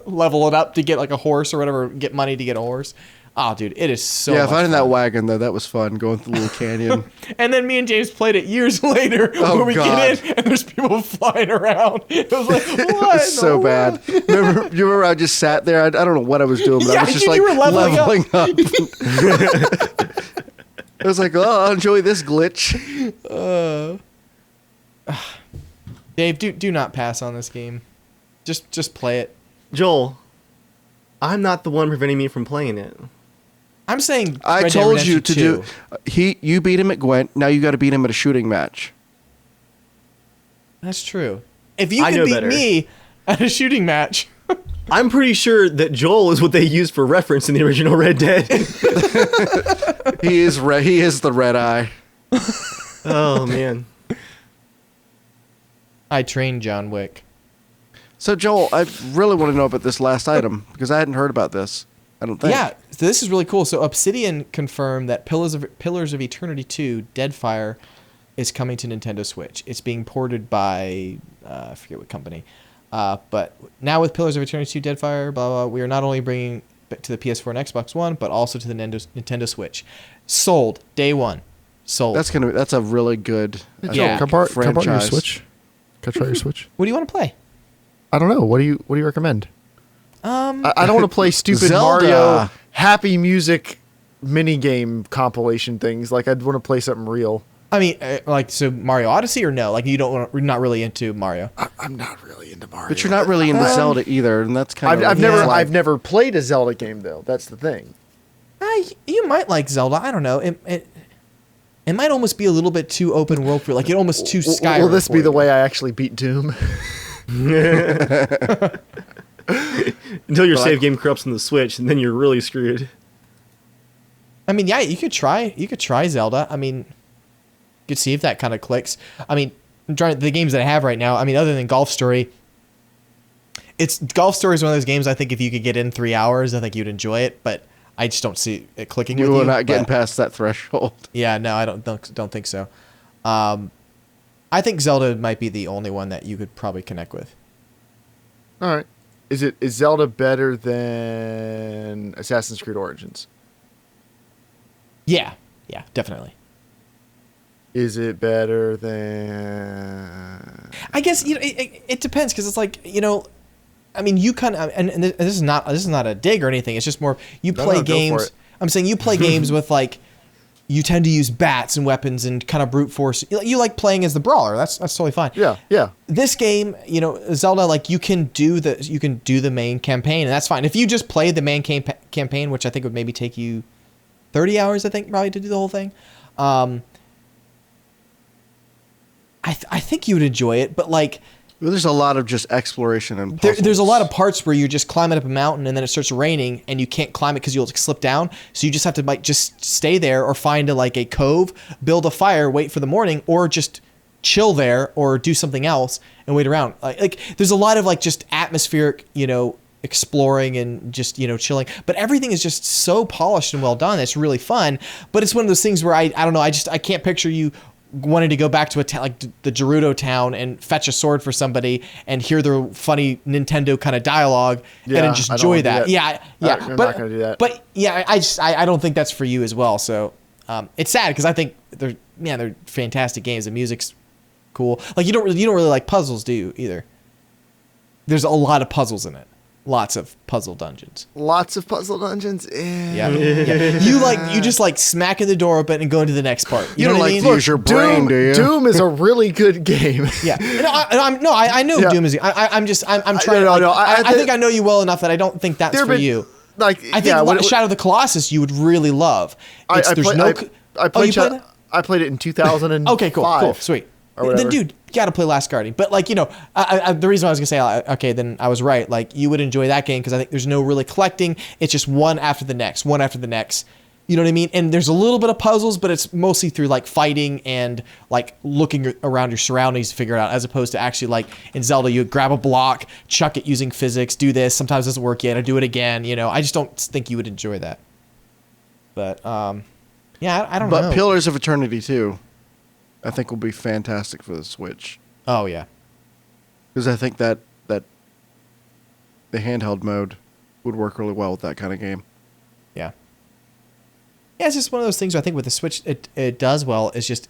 Speaker 3: level it up to get like a horse or whatever, get money to get a horse. Oh, dude, it is so much
Speaker 4: finding that
Speaker 3: fun.
Speaker 4: wagon, though, that was fun, going through the little canyon.
Speaker 3: And then me and James played it years later
Speaker 4: Oh,
Speaker 3: where we
Speaker 4: God.
Speaker 3: get in and there's people flying around. It was like, what?
Speaker 4: It's so bad. You remember I just sat there? I don't know what I was doing, but I
Speaker 3: Yeah,
Speaker 4: was just
Speaker 3: you
Speaker 4: like
Speaker 3: were leveling
Speaker 4: up. I was like, oh, I'll enjoy this glitch.
Speaker 3: Dave, do not pass on this game. Just play it.
Speaker 2: Joel, I'm not the one preventing me from playing it.
Speaker 3: I'm saying
Speaker 4: I
Speaker 3: Red Dead
Speaker 4: told you
Speaker 3: Redemption
Speaker 4: to
Speaker 3: 2.
Speaker 4: You beat him at Gwent. Now you got to beat him at a shooting match.
Speaker 3: That's true. If you
Speaker 2: I
Speaker 3: can
Speaker 2: know
Speaker 3: beat
Speaker 2: better.
Speaker 3: me at a shooting match,
Speaker 2: I'm pretty sure that Joel is what they used for reference in the original Red Dead.
Speaker 4: He is the red eye.
Speaker 2: Oh, man.
Speaker 3: I trained John Wick.
Speaker 4: So Joel, I really want to know about this last item because I hadn't heard about this. I don't think.
Speaker 3: Yeah, so this is really cool. So Obsidian confirmed that Pillars of Eternity 2, Deadfire, is coming to Nintendo Switch. It's being ported by I forget what company, but now with Pillars of Eternity 2, Deadfire, blah blah, we are not only bringing it to the PS4 and Xbox One, but also to the Nintendo Switch. Sold day one. Sold.
Speaker 4: That's a really good
Speaker 3: Yeah.
Speaker 1: Can I borrow your
Speaker 4: franchise.
Speaker 1: Switch? Can I try your Switch?
Speaker 3: What do you want to play?
Speaker 1: I don't know. What do you recommend? I don't want to play stupid
Speaker 4: Zelda.
Speaker 1: Mario Happy Music mini game compilation things. Like I'd want to play something real.
Speaker 3: I mean, so Mario Odyssey or no? Like you're not really into Mario.
Speaker 1: I'm not really into Mario.
Speaker 4: But you're not really into Zelda either, and that's kind of.
Speaker 1: I've never played a Zelda game though. That's the thing.
Speaker 3: You might like Zelda. I don't know. It might almost be a little bit too open world for you. Like it almost too Skyrim.
Speaker 1: Will this
Speaker 3: for
Speaker 1: be the
Speaker 3: you.
Speaker 1: way I actually beat Doom?
Speaker 2: Until your save game corrupts on the Switch, and then you're really screwed.
Speaker 3: I mean, yeah, you could try Zelda. I mean, you could see if that kind of clicks. I mean, I'm trying the games that I have right now. I mean, other than Golf Story, Golf Story is one of those games I think if you could get in 3 hours, I think you'd enjoy it. But I just don't see it clicking with you.
Speaker 4: You are not getting
Speaker 3: but-
Speaker 4: past that threshold.
Speaker 3: Yeah, no, I don't think so. I think Zelda might be the only one that you could probably connect with.
Speaker 1: All right. Is Zelda better than Assassin's Creed Origins?
Speaker 3: Yeah, definitely.
Speaker 1: Is it better than?
Speaker 3: I guess it depends because it's like I mean you kind of and this is not a dig or anything. It's just more you play
Speaker 1: no, go for
Speaker 3: games.
Speaker 1: it.
Speaker 3: I'm saying you play games with like you tend to use bats and weapons and kind of brute force. You like playing as the brawler. That's totally fine.
Speaker 1: Yeah.
Speaker 3: This game, Zelda, like you can do the main campaign and that's fine. If you just play the main campaign, which I think would maybe take you 30 hours, I think probably to do the whole thing. I think you would enjoy it, but like.
Speaker 4: Well, there's a lot of just exploration and puzzles.
Speaker 3: There's a lot of parts where you're just climbing up a mountain and then it starts raining and you can't climb it because you'll slip down. So you just have to like just stay there or find a cove, build a fire, wait for the morning, or just chill there or do something else and wait around. Like there's a lot of like just atmospheric, exploring and just chilling. But everything is just so polished and well done. It's really fun. But it's one of those things where I don't know. I can't picture you wanted to go back to a town like the Gerudo town and fetch a sword for somebody and hear their funny Nintendo kind of dialogue and then just enjoy that. Yeah.
Speaker 1: I'm not gonna do that.
Speaker 3: But yeah, I don't think that's for you as well. So it's sad because I think they're fantastic games. The music's cool. Like you don't really like puzzles, do you? Either. There's a lot of puzzles in it. Lots of puzzle dungeons.
Speaker 1: Lots of puzzle dungeons.
Speaker 3: Yeah. You just like smacking the door open and going to the next part. You
Speaker 4: You
Speaker 3: know
Speaker 4: don't
Speaker 3: what I
Speaker 4: like
Speaker 3: mean?
Speaker 4: to use your brain, do you?
Speaker 1: Doom is a really good game.
Speaker 3: Yeah. I know
Speaker 1: Yeah.
Speaker 3: Doom is. I'm trying.
Speaker 1: No,
Speaker 3: I think I know you well enough that I don't think that's for you.
Speaker 1: Like
Speaker 3: I think Shadow of the Colossus you would really love.
Speaker 1: I
Speaker 3: Played it?
Speaker 1: I played it in 2005.
Speaker 3: Okay, cool, sweet. Then, dude, you got to play Last Guardian. But like, the reason I was gonna say, okay, then I was right. Like, you would enjoy that game because I think there's no really collecting. It's just one after the next. You know what I mean? And there's a little bit of puzzles, but it's mostly through like fighting and like looking around your surroundings to figure it out, as opposed to actually like in Zelda, you grab a block, chuck it using physics, do this. Sometimes it doesn't work yet, or do it again. I just don't think you would enjoy that. But yeah, I don't know.
Speaker 4: But Pillars of Eternity 2, I think will be fantastic for the Switch.
Speaker 3: Oh yeah.
Speaker 4: Because I think that the handheld mode would work really well with that kind of game.
Speaker 3: Yeah. Yeah, it's just one of those things where I think with the Switch it does well. It's just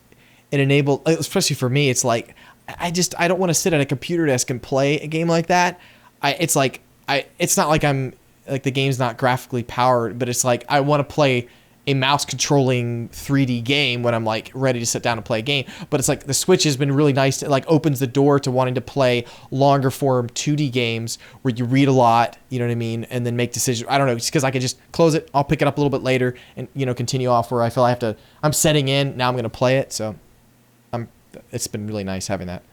Speaker 3: it enabled, especially for me, it's like I don't want to sit at a computer desk and play a game like that. It's not like I'm like the game's not graphically powered, but it's like I want to play a mouse controlling 3D game when I'm like ready to sit down and play a game. But it's like the Switch has been really nice. It like opens the door to wanting to play longer form 2D games where you read a lot, you know what I mean? And then make decisions. I don't know, just because I can just close it. I'll pick it up a little bit later and, continue off where I feel I'm setting in. Now I'm going to play it. So it's been really nice having that.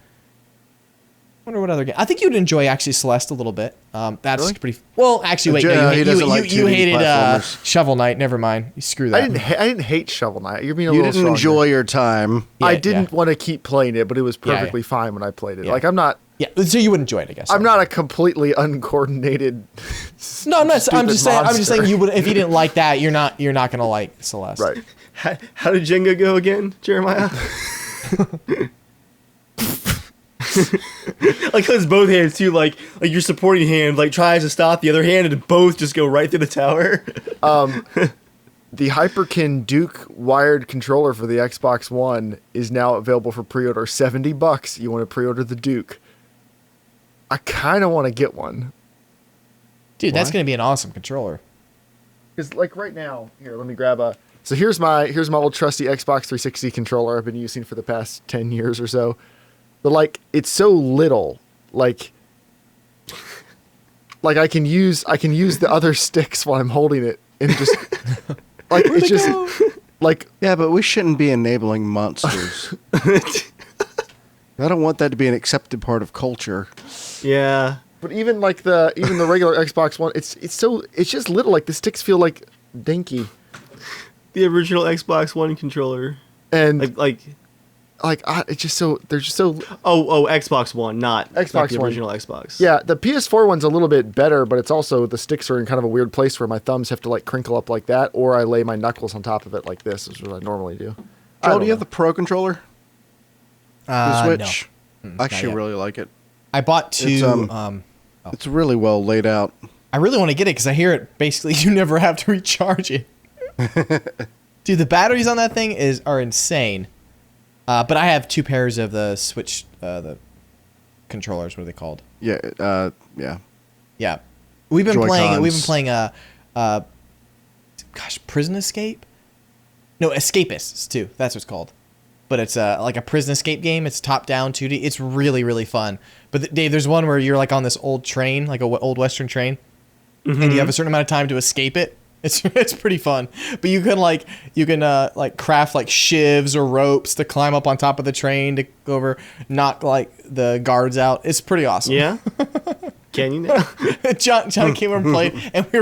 Speaker 3: Wonder what other game. I think you'd enjoy actually Celeste a little bit. That's
Speaker 1: Really?
Speaker 3: pretty. Well, actually, wait.
Speaker 4: Yeah,
Speaker 3: No,
Speaker 4: he
Speaker 3: you
Speaker 4: doesn't like
Speaker 3: you
Speaker 4: 2D
Speaker 3: hated
Speaker 4: platformers.
Speaker 3: Shovel Knight. Never mind. You screw that.
Speaker 1: I didn't hate Shovel Knight. You're being a
Speaker 4: You
Speaker 1: little
Speaker 4: didn't
Speaker 1: strong
Speaker 4: enjoy
Speaker 1: here.
Speaker 4: your time.
Speaker 3: Yeah,
Speaker 1: I didn't
Speaker 3: yeah.
Speaker 1: want to keep playing it, but it was
Speaker 3: Yeah, yeah.
Speaker 1: perfectly fine when I played it.
Speaker 3: Yeah.
Speaker 1: Like I'm not
Speaker 3: So you would enjoy it, I guess.
Speaker 1: I'm not a completely uncoordinated.
Speaker 3: No, I'm not. I'm
Speaker 1: stupid
Speaker 3: just saying. I'm just
Speaker 1: monster.
Speaker 3: saying you would. If you didn't like that, you're not gonna like Celeste.
Speaker 1: Right.
Speaker 2: How did Jenga go again, Jeremiah? Like it's both hands too. Like your supporting hand like tries to stop the other hand, and both just go right through the tower.
Speaker 1: The Hyperkin Duke wired controller for the Xbox One is now available for pre-order. $70. You want to pre-order the Duke? I kind of want to get one.
Speaker 3: Dude,
Speaker 4: Why?
Speaker 3: that's going to be an awesome controller.
Speaker 1: Because like right now, here, let me grab a. So here's my old trusty Xbox 360 controller I've been using for the past 10 years or so. But like it's so little, like I can use the other sticks while I'm holding it, and just like it's just like
Speaker 4: Yeah, but we shouldn't be enabling monsters. I don't want that to be an accepted part of culture.
Speaker 2: Yeah.
Speaker 1: But even the regular Xbox One, it's just little. Like the sticks feel like dinky,
Speaker 2: The original Xbox One controller.
Speaker 1: and
Speaker 2: Like
Speaker 1: it's just so they're just so.
Speaker 2: Xbox One, not
Speaker 1: Xbox
Speaker 2: the
Speaker 1: One.
Speaker 2: original Xbox.
Speaker 1: Yeah, the PS4 one's a little bit better, but it's also the sticks are in kind of a weird place where my thumbs have to like crinkle up like that, or I lay my knuckles on top of it like this, is what I normally do. I
Speaker 4: Joel,
Speaker 1: don't
Speaker 4: do you have
Speaker 1: know.
Speaker 4: the Pro controller? The Switch?
Speaker 3: No.
Speaker 4: I actually
Speaker 3: yet.
Speaker 4: really like it.
Speaker 3: I bought two.
Speaker 4: It's, It's really well laid out.
Speaker 3: I really want to get it because I hear it basically you never have to recharge it. Dude, the batteries on that thing are insane. But I have two pairs of the Switch, the controllers. What are they called?
Speaker 4: Yeah, yeah.
Speaker 3: Yeah, we've been
Speaker 4: Joy-Cons.
Speaker 3: playing Prison Escape. No, Escapists too. That's what it's called. But it's like a prison escape game. It's top down 2D. It's really really fun. But Dave, there's one where you're like on this old train, like a old Western train, and you have a certain amount of time to escape it. It's pretty fun. But you can craft like shivs or ropes to climb up on top of the train to go over, knock like the guards out. It's pretty awesome.
Speaker 2: Yeah. Can you now?
Speaker 3: John came over and played, and we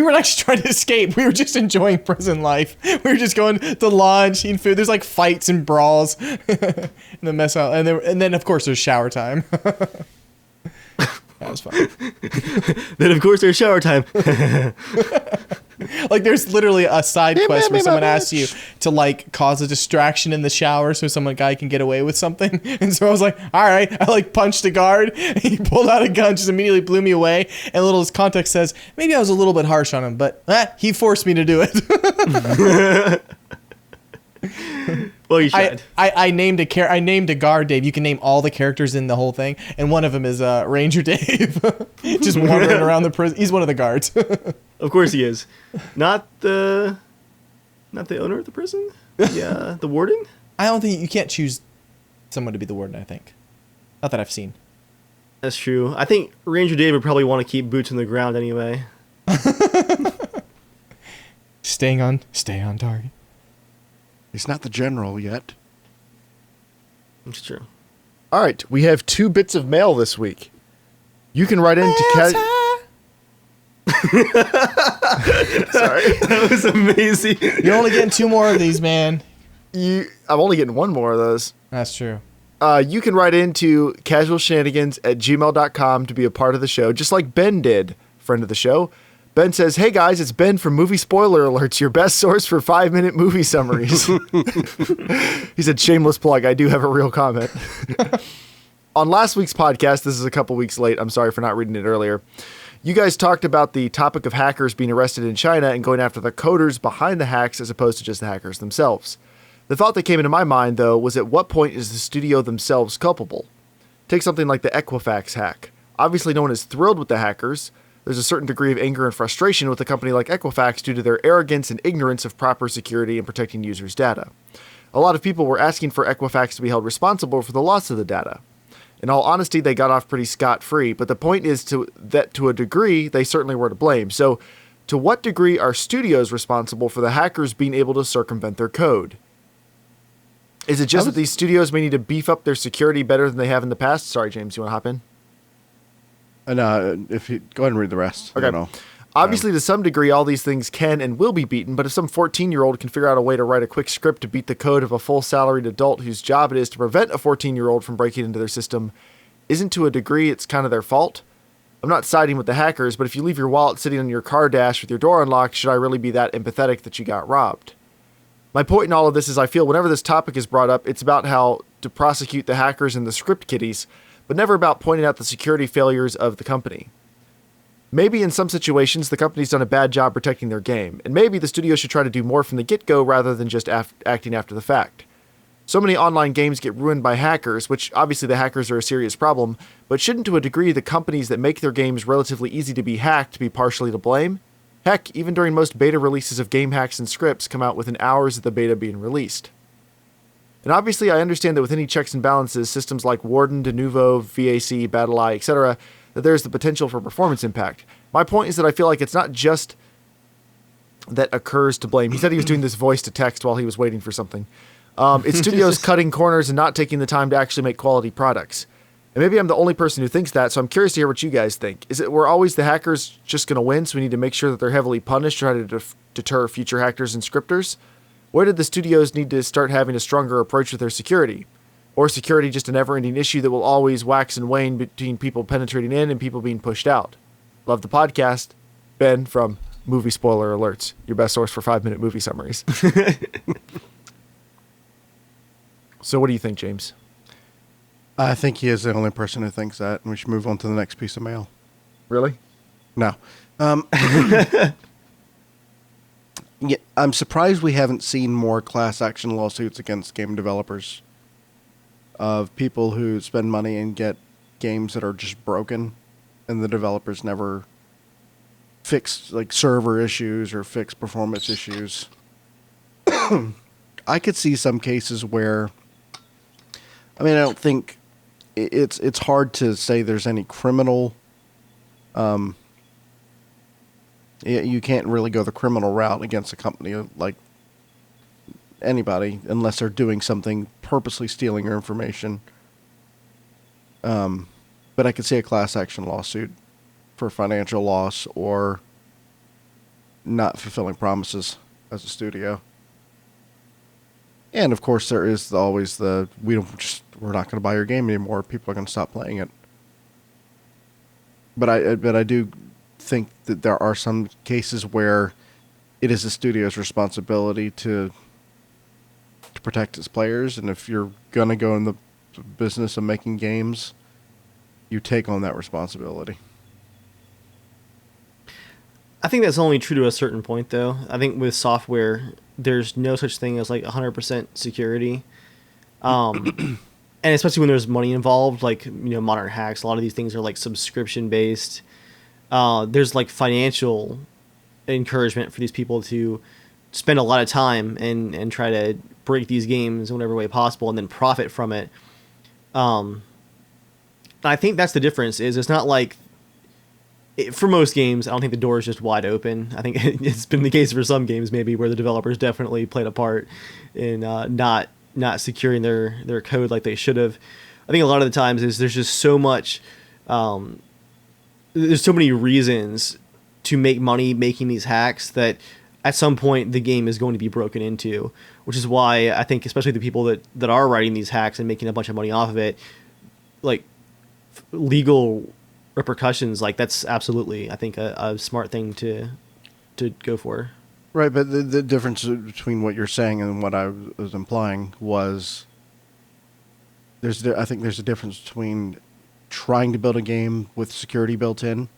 Speaker 3: weren't actually trying to escape. We were just enjoying prison life. We were just going to lunch, eating food. There's like fights and brawls in the mess hall, and then of course there's shower time. That was fun.
Speaker 2: Then of course there's shower time.
Speaker 3: Like there's literally a side quest where
Speaker 4: me,
Speaker 3: someone
Speaker 4: my
Speaker 3: asks you to like cause a distraction in the shower so guy can get away with something. And so I was like, all right, I like punched a guard. He pulled out a gun, just immediately blew me away. And little his context says, maybe I was a little bit harsh on him, but he forced me to do it.
Speaker 2: Well, you should.
Speaker 3: I named a guard Dave. You can name all the characters in the whole thing, and one of them is Ranger Dave, just wandering around the prison. He's one of the guards.
Speaker 2: Of course he is. Not the owner of the prison? Yeah, the warden?
Speaker 3: I don't think you can't choose someone to be the warden. I think, not that I've seen.
Speaker 2: That's true. I think Ranger Dave would probably want to keep boots on the ground anyway.
Speaker 3: Stay on target.
Speaker 4: He's not the general yet.
Speaker 2: It's true.
Speaker 1: All right, we have 2 bits of mail this week. You can write into
Speaker 2: Sorry. That was amazing.
Speaker 3: You're only getting 2 more of these, man.
Speaker 1: I'm only getting 1 more of those.
Speaker 3: That's true.
Speaker 1: You can write into casualshenanigans@gmail.com to be a part of the show, just like Ben did, friend of the show. Ben says, "Hey guys, it's Ben from Movie Spoiler Alerts, your best source for 5-minute movie summaries." He said, "Shameless plug, I do have a real comment." On last week's podcast, this is a couple weeks late, I'm sorry for not reading it earlier, you guys talked about the topic of hackers being arrested in China and going after the coders behind the hacks as opposed to just the hackers themselves. The thought that came into my mind, though, was at what point is the studio themselves culpable? Take something like the Equifax hack. Obviously, no one is thrilled with the hackers. There's a certain degree of anger and frustration with a company like Equifax due to their arrogance and ignorance of proper security and protecting users' data. A lot of people were asking for Equifax to be held responsible for the loss of the data. In all honesty, they got off pretty scot-free, but the point is that to a degree, they certainly were to blame. So, to what degree are studios responsible for the hackers being able to circumvent their code? Is it just that these studios may need to beef up their security better than they have in the past? Sorry, James, you want to hop in?
Speaker 4: If you go ahead and read the rest. I
Speaker 1: Okay.
Speaker 4: don't know.
Speaker 1: Obviously, to some degree, all these things can and will be beaten, but if some 14-year-old can figure out a way to write a quick script to beat the code of a full-salaried adult whose job it is to prevent a 14-year-old from breaking into their system, isn't to a degree it's kind of their fault? I'm not siding with the hackers, but if you leave your wallet sitting on your car dash with your door unlocked, should I really be that empathetic that you got robbed? My point in all of this is I feel whenever this topic is brought up, it's about how to prosecute the hackers and the script kiddies, but never about pointing out the security failures of the company. Maybe in some situations, the company's done a bad job protecting their game, and maybe the studio should try to do more from the get-go rather than just acting after the fact. So many online games get ruined by hackers, which obviously the hackers are a serious problem, but shouldn't to a degree the companies that make their games relatively easy to be hacked be partially to blame? Heck, even during most beta releases of game hacks and scripts come out within hours of the beta being released. And obviously I understand that with any checks and balances, systems like Warden, Denuvo, VAC, BattleEye, etc., that there's the potential for performance impact. My point is that I feel like it's not just that occurs to blame. He said he was doing this voice to text while he was waiting for something. It's studios cutting corners and not taking the time to actually make quality products. And maybe I'm the only person who thinks that, so I'm curious to hear what you guys think. Is it we're always the hackers just going to win, so we need to make sure that they're heavily punished to try to deter future hackers and scripters? Where did the studios need to start having a stronger approach with their security? Or is security just a never-ending issue that will always wax and wane between people penetrating in and people being pushed out? Love the podcast. Ben from Movie Spoiler Alerts, your best source for 5-minute movie summaries. So what do you think, James?
Speaker 4: I think he is the only person who thinks that, and we should move on to the next piece of mail.
Speaker 1: Really?
Speaker 4: No. Yeah, I'm surprised we haven't seen more class action lawsuits against game developers of people who spend money and get games that are just broken, and the developers never fix like server issues or fix performance issues. I could see some cases where, I mean, I don't think it's hard to say there's any criminal. You can't really go the criminal route against a company like anybody unless they're doing something purposely stealing your information. But I could see a class action lawsuit for financial loss or not fulfilling promises as a studio. And of course, there is always we're not going to buy your game anymore. People are going to stop playing it. But I do think that there are some cases where it is the studio's responsibility to protect its players, and if you're going to go in the business of making games, you take on that responsibility.
Speaker 2: I think that's only true to a certain point, though. I think with software, there's no such thing as like 100% security. And especially when there's money involved, like, modern hacks, a lot of these things are like subscription based. There's like financial encouragement for these people to spend a lot of time and try to break these games in whatever way possible and then profit from it. I think that's the difference. Is it's not like for most games, I don't think the door is just wide open. I think it's been the case for some games maybe where the developers definitely played a part in not securing their code like they should have. I think a lot of the times is there's just so much, there's so many reasons to make money making these hacks that at some point the game is going to be broken into, which is why I think especially the people that are writing these hacks and making a bunch of money off of it, like legal repercussions, like that's absolutely, I think, a smart thing to go for.
Speaker 4: Right, but the difference between what you're saying and what I was implying was I think there's a difference between trying to build a game with security built in,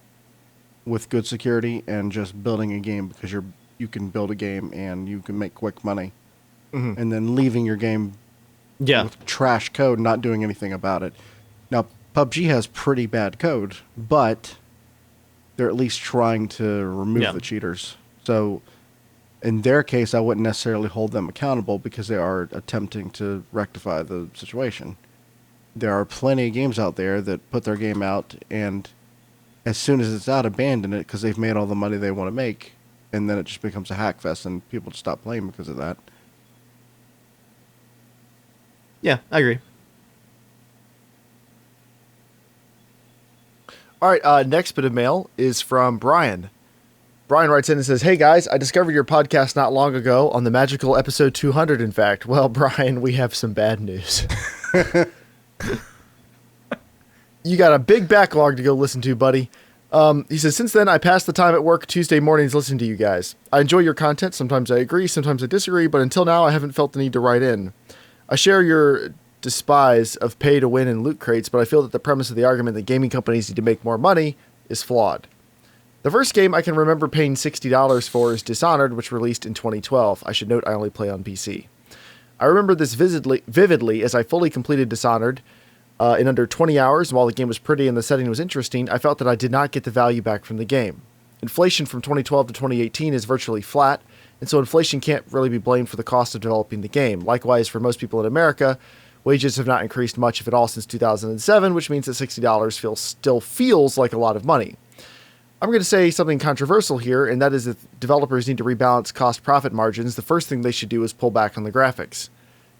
Speaker 4: with good security, and just building a game because you can build a game and you can make quick money, and then leaving your game with trash code, not doing anything about it. Now, PUBG has pretty bad code, but they're at least trying to remove the cheaters. So in their case, I wouldn't necessarily hold them accountable because they are attempting to rectify the situation. There are plenty of games out there that put their game out and as soon as it's out, abandon it because they've made all the money they want to make, and then it just becomes a hack fest and people just stop playing because of that.
Speaker 2: Yeah, I agree.
Speaker 1: All right, next bit of mail is from Brian. Brian writes in and says, "Hey guys, I discovered your podcast not long ago on the magical episode 200, in fact. Well, Brian, we have some bad news. You got a big backlog to go listen to, buddy. He says, since then, I pass the time at work Tuesday mornings listening to you guys. I enjoy your content. Sometimes I agree, sometimes I disagree, but until now, I haven't felt the need to write in. I share your despise of pay to win and loot crates, but I feel that the premise of the argument that gaming companies need to make more money is flawed. The first game I can remember paying $60 for is Dishonored, which released in 2012. I should note I only play on PC. I remember this vividly as I fully completed Dishonored in under 20 hours, and while the game was pretty and the setting was interesting, I felt that I did not get the value back from the game. Inflation from 2012 to 2018 is virtually flat, and so inflation can't really be blamed for the cost of developing the game. Likewise, for most people in America, wages have not increased much, if at all, since 2007, which means that $60 still feels like a lot of money. I'm going to say something controversial here, and that is if developers need to rebalance cost-profit margins, the first thing they should do is pull back on the graphics.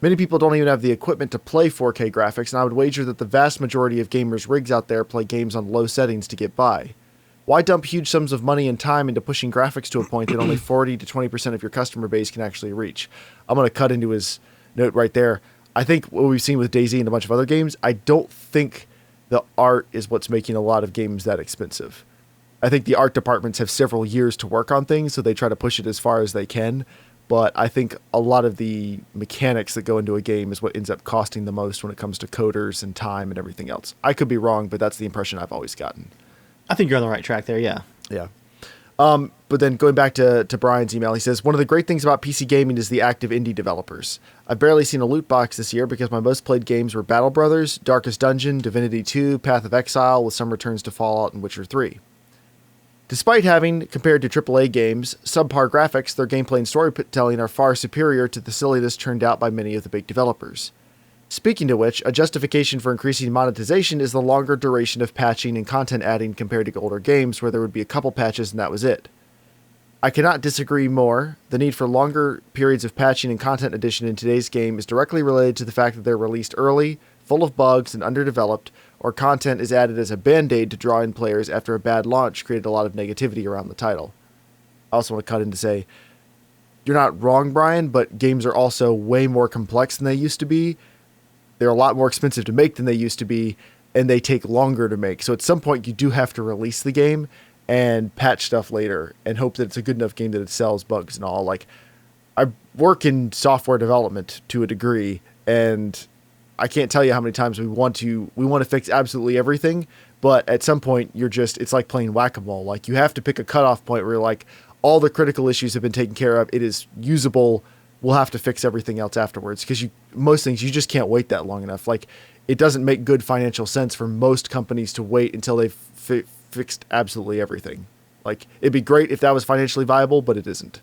Speaker 1: Many people don't even have the equipment to play 4K graphics, and I would wager that the vast majority of gamers' rigs out there play games on low settings to get by. Why dump huge sums of money and time into pushing graphics to a point that only 40 to 20% of your customer base can actually reach? I'm going to cut into his note right there. I think what we've seen with DayZ and a bunch of other games, I don't think the art is what's making a lot of games that expensive. I think the art departments have several years to work on things, so they try to push it as far as they can. But I think a lot of the mechanics that go into a game is what ends up costing the most when it comes to coders and time and everything else. I could be wrong, but that's the impression I've always gotten.
Speaker 2: I think you're on the right track there, yeah.
Speaker 1: Yeah. But then going back to Brian's email, he says, one of the great things about PC gaming is the active indie developers. I've barely seen a loot box this year because my most played games were Battle Brothers, Darkest Dungeon, Divinity 2, Path of Exile, with some returns to Fallout and Witcher 3. Despite having, compared to AAA games, subpar graphics, their gameplay and storytelling are far superior to the silliness churned out by many of the big developers. Speaking to which, a justification for increasing monetization is the longer duration of patching and content adding compared to older games where there would be a couple patches and that was it. I cannot disagree more. The need for longer periods of patching and content addition in today's game is directly related to the fact that they're released early, full of bugs and underdeveloped, or content is added as a band-aid to draw in players after a bad launch created a lot of negativity around the title. I also want to cut in to say, you're not wrong, Brian, but games are also way more complex than they used to be. They're a lot more expensive to make than they used to be, and they take longer to make. So at some point, you do have to release the game and patch stuff later and hope that it's a good enough game that it sells bugs and all. Like, I work in software development to a degree, and I can't tell you how many times we want to fix absolutely everything, but at some point it's like playing whack-a-mole. Like, you have to pick a cutoff point where you're like, all the critical issues have been taken care of. It is usable. We'll have to fix everything else afterwards. Because most things, you just can't wait that long enough. Like, it doesn't make good financial sense for most companies to wait until they've fixed absolutely everything. Like, it'd be great if that was financially viable, but it isn't.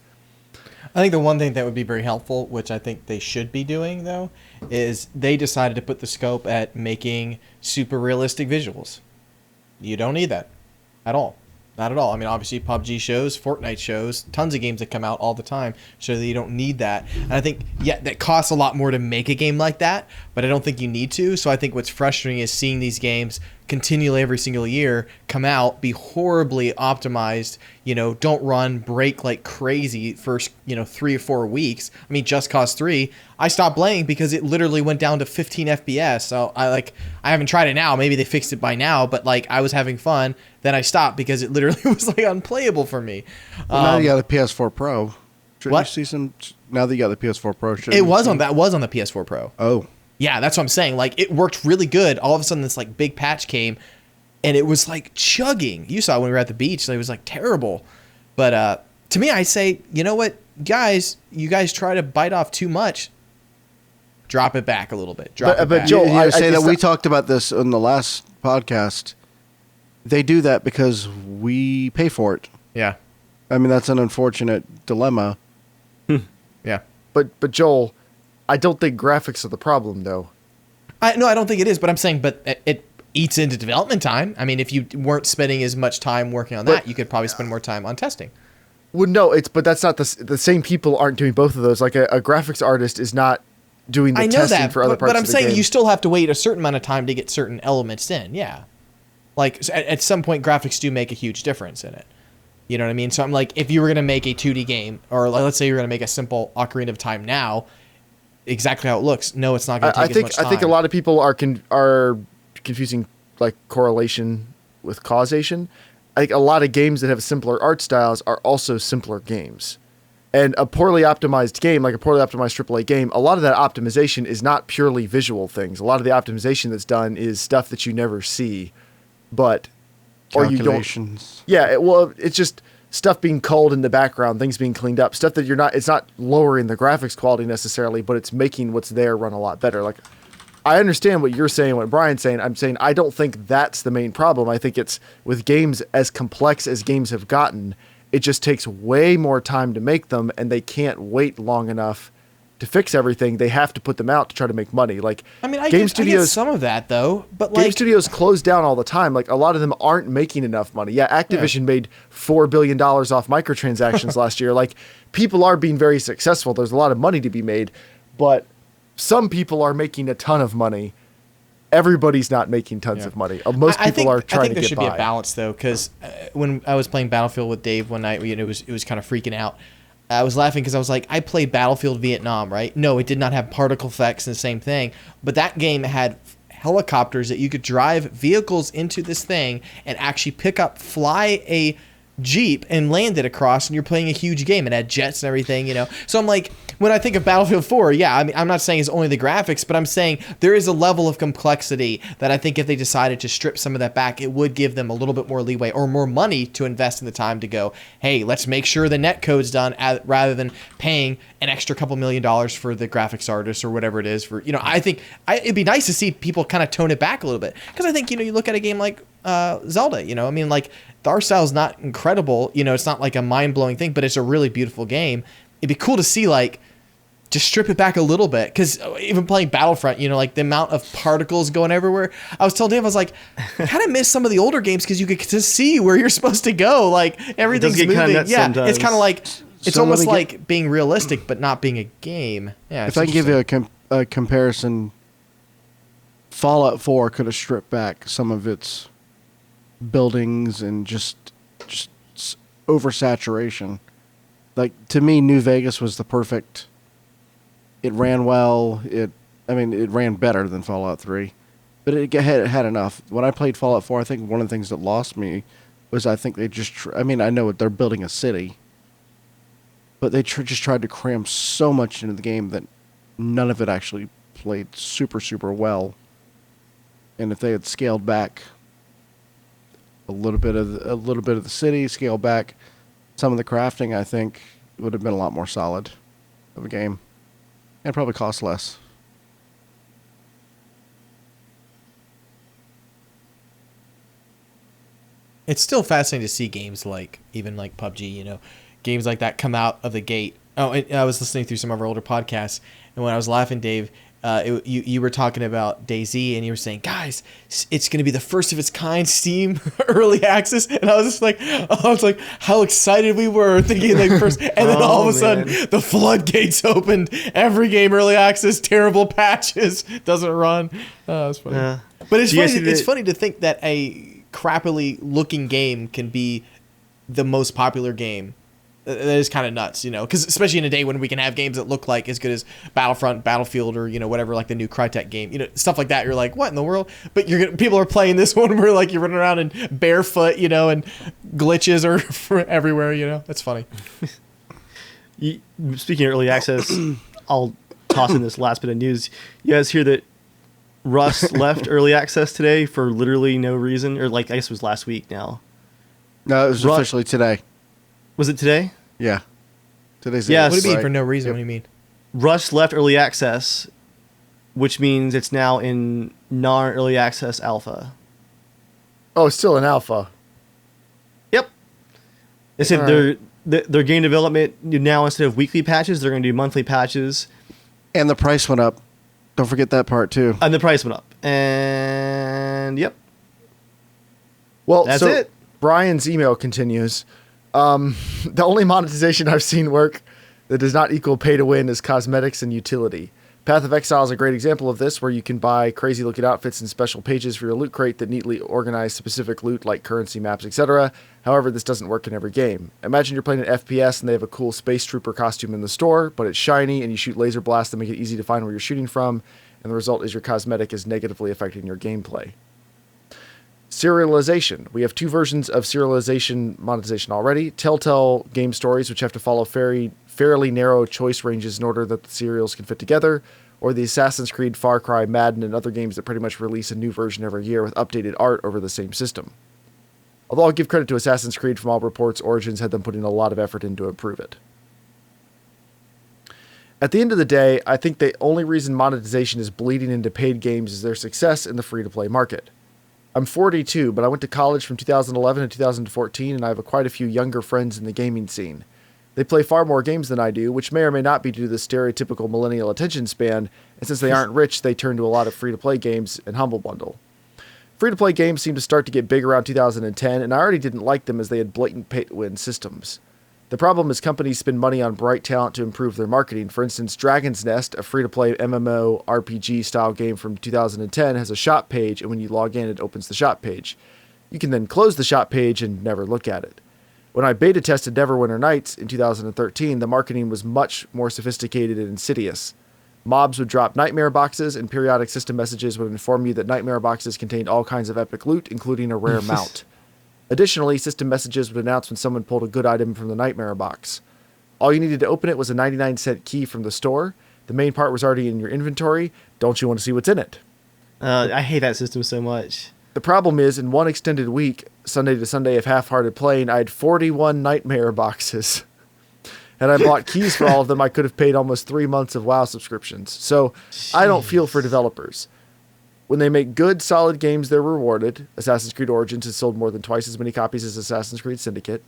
Speaker 3: I think the one thing that would be very helpful, which I think they should be doing, though, is they decided to put the scope at making super realistic visuals. You don't need that at all. Not at all. I mean, obviously, PUBG shows, Fortnite shows, tons of games that come out all the time show that you don't need that. And I think, yeah, that costs a lot more to make a game like that, but I don't think you need to. So I think what's frustrating is seeing these games continually every single year come out, be horribly optimized, don't run, break like crazy first, 3 or 4 weeks. I mean, Just Cause 3, I stopped playing because it literally went down to 15 FPS. So I haven't tried it now. Maybe they fixed it by now, but I was having fun. Then I stopped because it literally was unplayable for me.
Speaker 4: Well, now you got a PS4 Pro. Shouldn't
Speaker 3: What?
Speaker 4: you see some? Now that you got the PS4 Pro,
Speaker 3: It was on the PS4 Pro.
Speaker 4: Oh,
Speaker 3: Yeah, that's what I'm saying. It worked really good. All of a sudden, this big patch came, and it was chugging. You saw it when we were at the beach. It was terrible. But to me, I say, you know what, guys? You guys try to bite off too much. Drop it back a little bit.
Speaker 1: But
Speaker 3: back.
Speaker 1: Joel,
Speaker 4: I say that we
Speaker 1: thought-
Speaker 4: talked about this in the last podcast. They do that because we pay for it.
Speaker 3: Yeah,
Speaker 4: I mean, that's an unfortunate dilemma.
Speaker 3: yeah.
Speaker 1: But Joel, I don't think graphics are the problem, though.
Speaker 3: No, I don't think it is. But I'm saying, it eats into development time. I mean, if you weren't spending as much time working on that,
Speaker 1: But-
Speaker 3: you could probably spend more time on testing.
Speaker 1: Well, no, but that's not the same people aren't doing both of those. Like a graphics artist is not doing the
Speaker 3: I know
Speaker 1: testing
Speaker 3: that,
Speaker 1: for other
Speaker 3: but,
Speaker 1: parts
Speaker 3: but I'm
Speaker 1: of the
Speaker 3: saying
Speaker 1: game.
Speaker 3: you still have to wait a certain amount of time to get certain elements in. Yeah, at some point, graphics do make a huge difference in it. You know what I mean? So I'm if you were going to make a 2D game, or let's say you're going to make a simple Ocarina of Time now, exactly how it looks. No, it's not going to take as much time.
Speaker 1: I think a lot of people are confusing correlation with causation. like a lot of games that have simpler art styles are also simpler games. And a poorly optimized game, like a poorly optimized AAA game, a lot of that optimization is not purely visual things. A lot of the optimization that's done is stuff that you never see, but or you don't.
Speaker 4: Calculations.
Speaker 1: Yeah, well, it's just stuff being culled in the background, things being cleaned up, stuff that you're not. It's not lowering the graphics quality necessarily, but it's making what's there run a lot better. Like, I understand what you're saying, what Brian's saying. I'm saying I don't think that's the main problem. I think it's with games as complex as games have gotten. It just takes way more time to make them, and they can't wait long enough to fix everything. They have to put them out to try to make money. Like,
Speaker 5: I mean, I
Speaker 1: game
Speaker 5: get
Speaker 1: studios,
Speaker 5: some of that though, but
Speaker 1: game
Speaker 5: like
Speaker 1: studios close down all the time. Like, a lot of them aren't making enough money. Yeah, Activision made $4 billion off microtransactions last year. Like, people are being very successful. There's a lot of money to be made, but some people are making a ton of money. Everybody's not making tons of money. Most people are trying to get by.
Speaker 5: I think there should be a balance though, because when I was playing Battlefield with Dave one night, it was kind of freaking out. I was laughing because I was like, I played Battlefield Vietnam, right? No, it did not have particle effects and the same thing, but that game had helicopters that you could drive vehicles into this thing and actually fly a Jeep and land it across, and you're playing a huge game and had jets and everything, So I'm like, when I think of Battlefield 4, yeah, I mean, I'm not saying it's only the graphics, but I'm saying there is a level of complexity that I think if they decided to strip some of that back, it would give them a little bit more leeway or more money to invest in the time to go, hey, let's make sure the net code's done rather than paying an extra couple $1 million for the graphics artist or whatever it is for, I think it'd be nice to see people kind of tone it back a little bit. Because I think, you look at a game like Zelda, I mean, like, the art style is not incredible, it's not like a mind-blowing thing, but it's a really beautiful game. It'd be cool to see, like, just strip it back a little bit, because even playing Battlefront, like the amount of particles going everywhere. I was telling Dave, I was like, I kind of miss some of the older games because you could just see where you're supposed to go, like everything's moving. Yeah, sometimes. It's kind of like it's almost like being realistic, but not being a game. Yeah.
Speaker 4: If I can give you a comparison, Fallout 4 could have stripped back some of its buildings and just oversaturation. Like, to me, New Vegas was the perfect. It ran well. It ran better than Fallout 3, but it had enough. When I played Fallout 4, I think one of the things that lost me was I think they just. I know they're building a city, but they just tried to cram so much into the game that none of it actually played super, super well. And if they had scaled back a little bit of the city, scaled back some of the crafting, I think it would have been a lot more solid of a game. And probably cost less.
Speaker 5: It's still fascinating to see games like, even like PUBG, games like that come out of the gate. Oh, I was listening through some of our older podcasts, and when I was laughing, Dave, you were talking about DayZ, and you were saying, guys, it's going to be the first of its kind Steam early access, and I was like, how excited we were thinking like first, and then all of a sudden the floodgates opened. Every game early access, terrible patches, doesn't run. Oh, it's funny. But it's funny. It's funny to think that a crappily looking game can be the most popular game. That is kind of nuts, because especially in a day when we can have games that look like as good as Battlefront, Battlefield, or whatever, like the new Crytek game, stuff like that. You're like, what in the world? But people are playing this one where like you're running around in barefoot, and glitches are everywhere. That's funny.
Speaker 2: Speaking of early access, I'll toss in this last bit of news. You guys hear that Rust left early access today for literally no reason, or like I guess it was last week now.
Speaker 4: No, it was officially today.
Speaker 2: Was it today?
Speaker 4: Yeah. Today's
Speaker 2: yes.
Speaker 5: What do you mean for no reason? Yep. What do you mean?
Speaker 2: Rust left early access, which means it's now in non-early access alpha.
Speaker 1: Oh, it's still in alpha.
Speaker 2: Yep. They said their game development now, instead of weekly patches, they're going to do monthly patches.
Speaker 4: And the price went up. Don't forget that part too.
Speaker 2: And the price went up. And yep.
Speaker 1: Well,
Speaker 2: that's
Speaker 1: so
Speaker 2: it.
Speaker 1: Brian's email continues. The only monetization I've seen work that does not equal pay to win is cosmetics and utility. Path of Exile is a great example of this, where you can buy crazy looking outfits and special pages for your loot crate that neatly organize specific loot like currency maps, etc. However, this doesn't work in every game. Imagine you're playing an FPS and they have a cool space trooper costume in the store, but it's shiny and you shoot laser blasts to make it easy to find where you're shooting from, and the result is your cosmetic is negatively affecting your gameplay. Serialization. We have 2 versions of serialization monetization already. Telltale game stories, which have to follow fairly narrow choice ranges in order that the serials can fit together, or the Assassin's Creed, Far Cry, Madden, and other games that pretty much release a new version every year with updated art over the same system. Although I'll give credit to Assassin's Creed, from all reports, Origins had them putting a lot of effort in to improve it. At the end of the day, I think the only reason monetization is bleeding into paid games is their success in the free-to-play market. I'm 42, but I went to college from 2011 to 2014, and I have quite a few younger friends in the gaming scene. They play far more games than I do, which may or may not be due to the stereotypical millennial attention span, and since they aren't rich, they turn to a lot of free-to-play games and Humble Bundle. Free-to-play games seemed to start to get big around 2010, and I already didn't like them as they had blatant pay-to-win systems. The problem is companies spend money on bright talent to improve their marketing. For instance, Dragon's Nest, a free-to-play MMO RPG-style game from 2010, has a shop page, and when you log in, it opens the shop page. You can then close the shop page and never look at it. When I beta tested Neverwinter Nights in 2013, the marketing was much more sophisticated and insidious. Mobs would drop nightmare boxes, and periodic system messages would inform you that nightmare boxes contained all kinds of epic loot, including a rare mount. Additionally, system messages would announce when someone pulled a good item from the nightmare box. All you needed to open it was a 99-cent key from the store. The main part was already in your inventory. Don't you want to see what's in it?
Speaker 2: I hate that system so much.
Speaker 1: The problem is, in one extended week, Sunday to Sunday of half-hearted playing, I had 41 nightmare boxes. And I bought keys for all of them. I could have paid almost 3 months of WoW subscriptions. So I don't feel for developers. When they make good, solid games, they're rewarded. Assassin's Creed Origins has sold more than twice as many copies as Assassin's Creed Syndicate.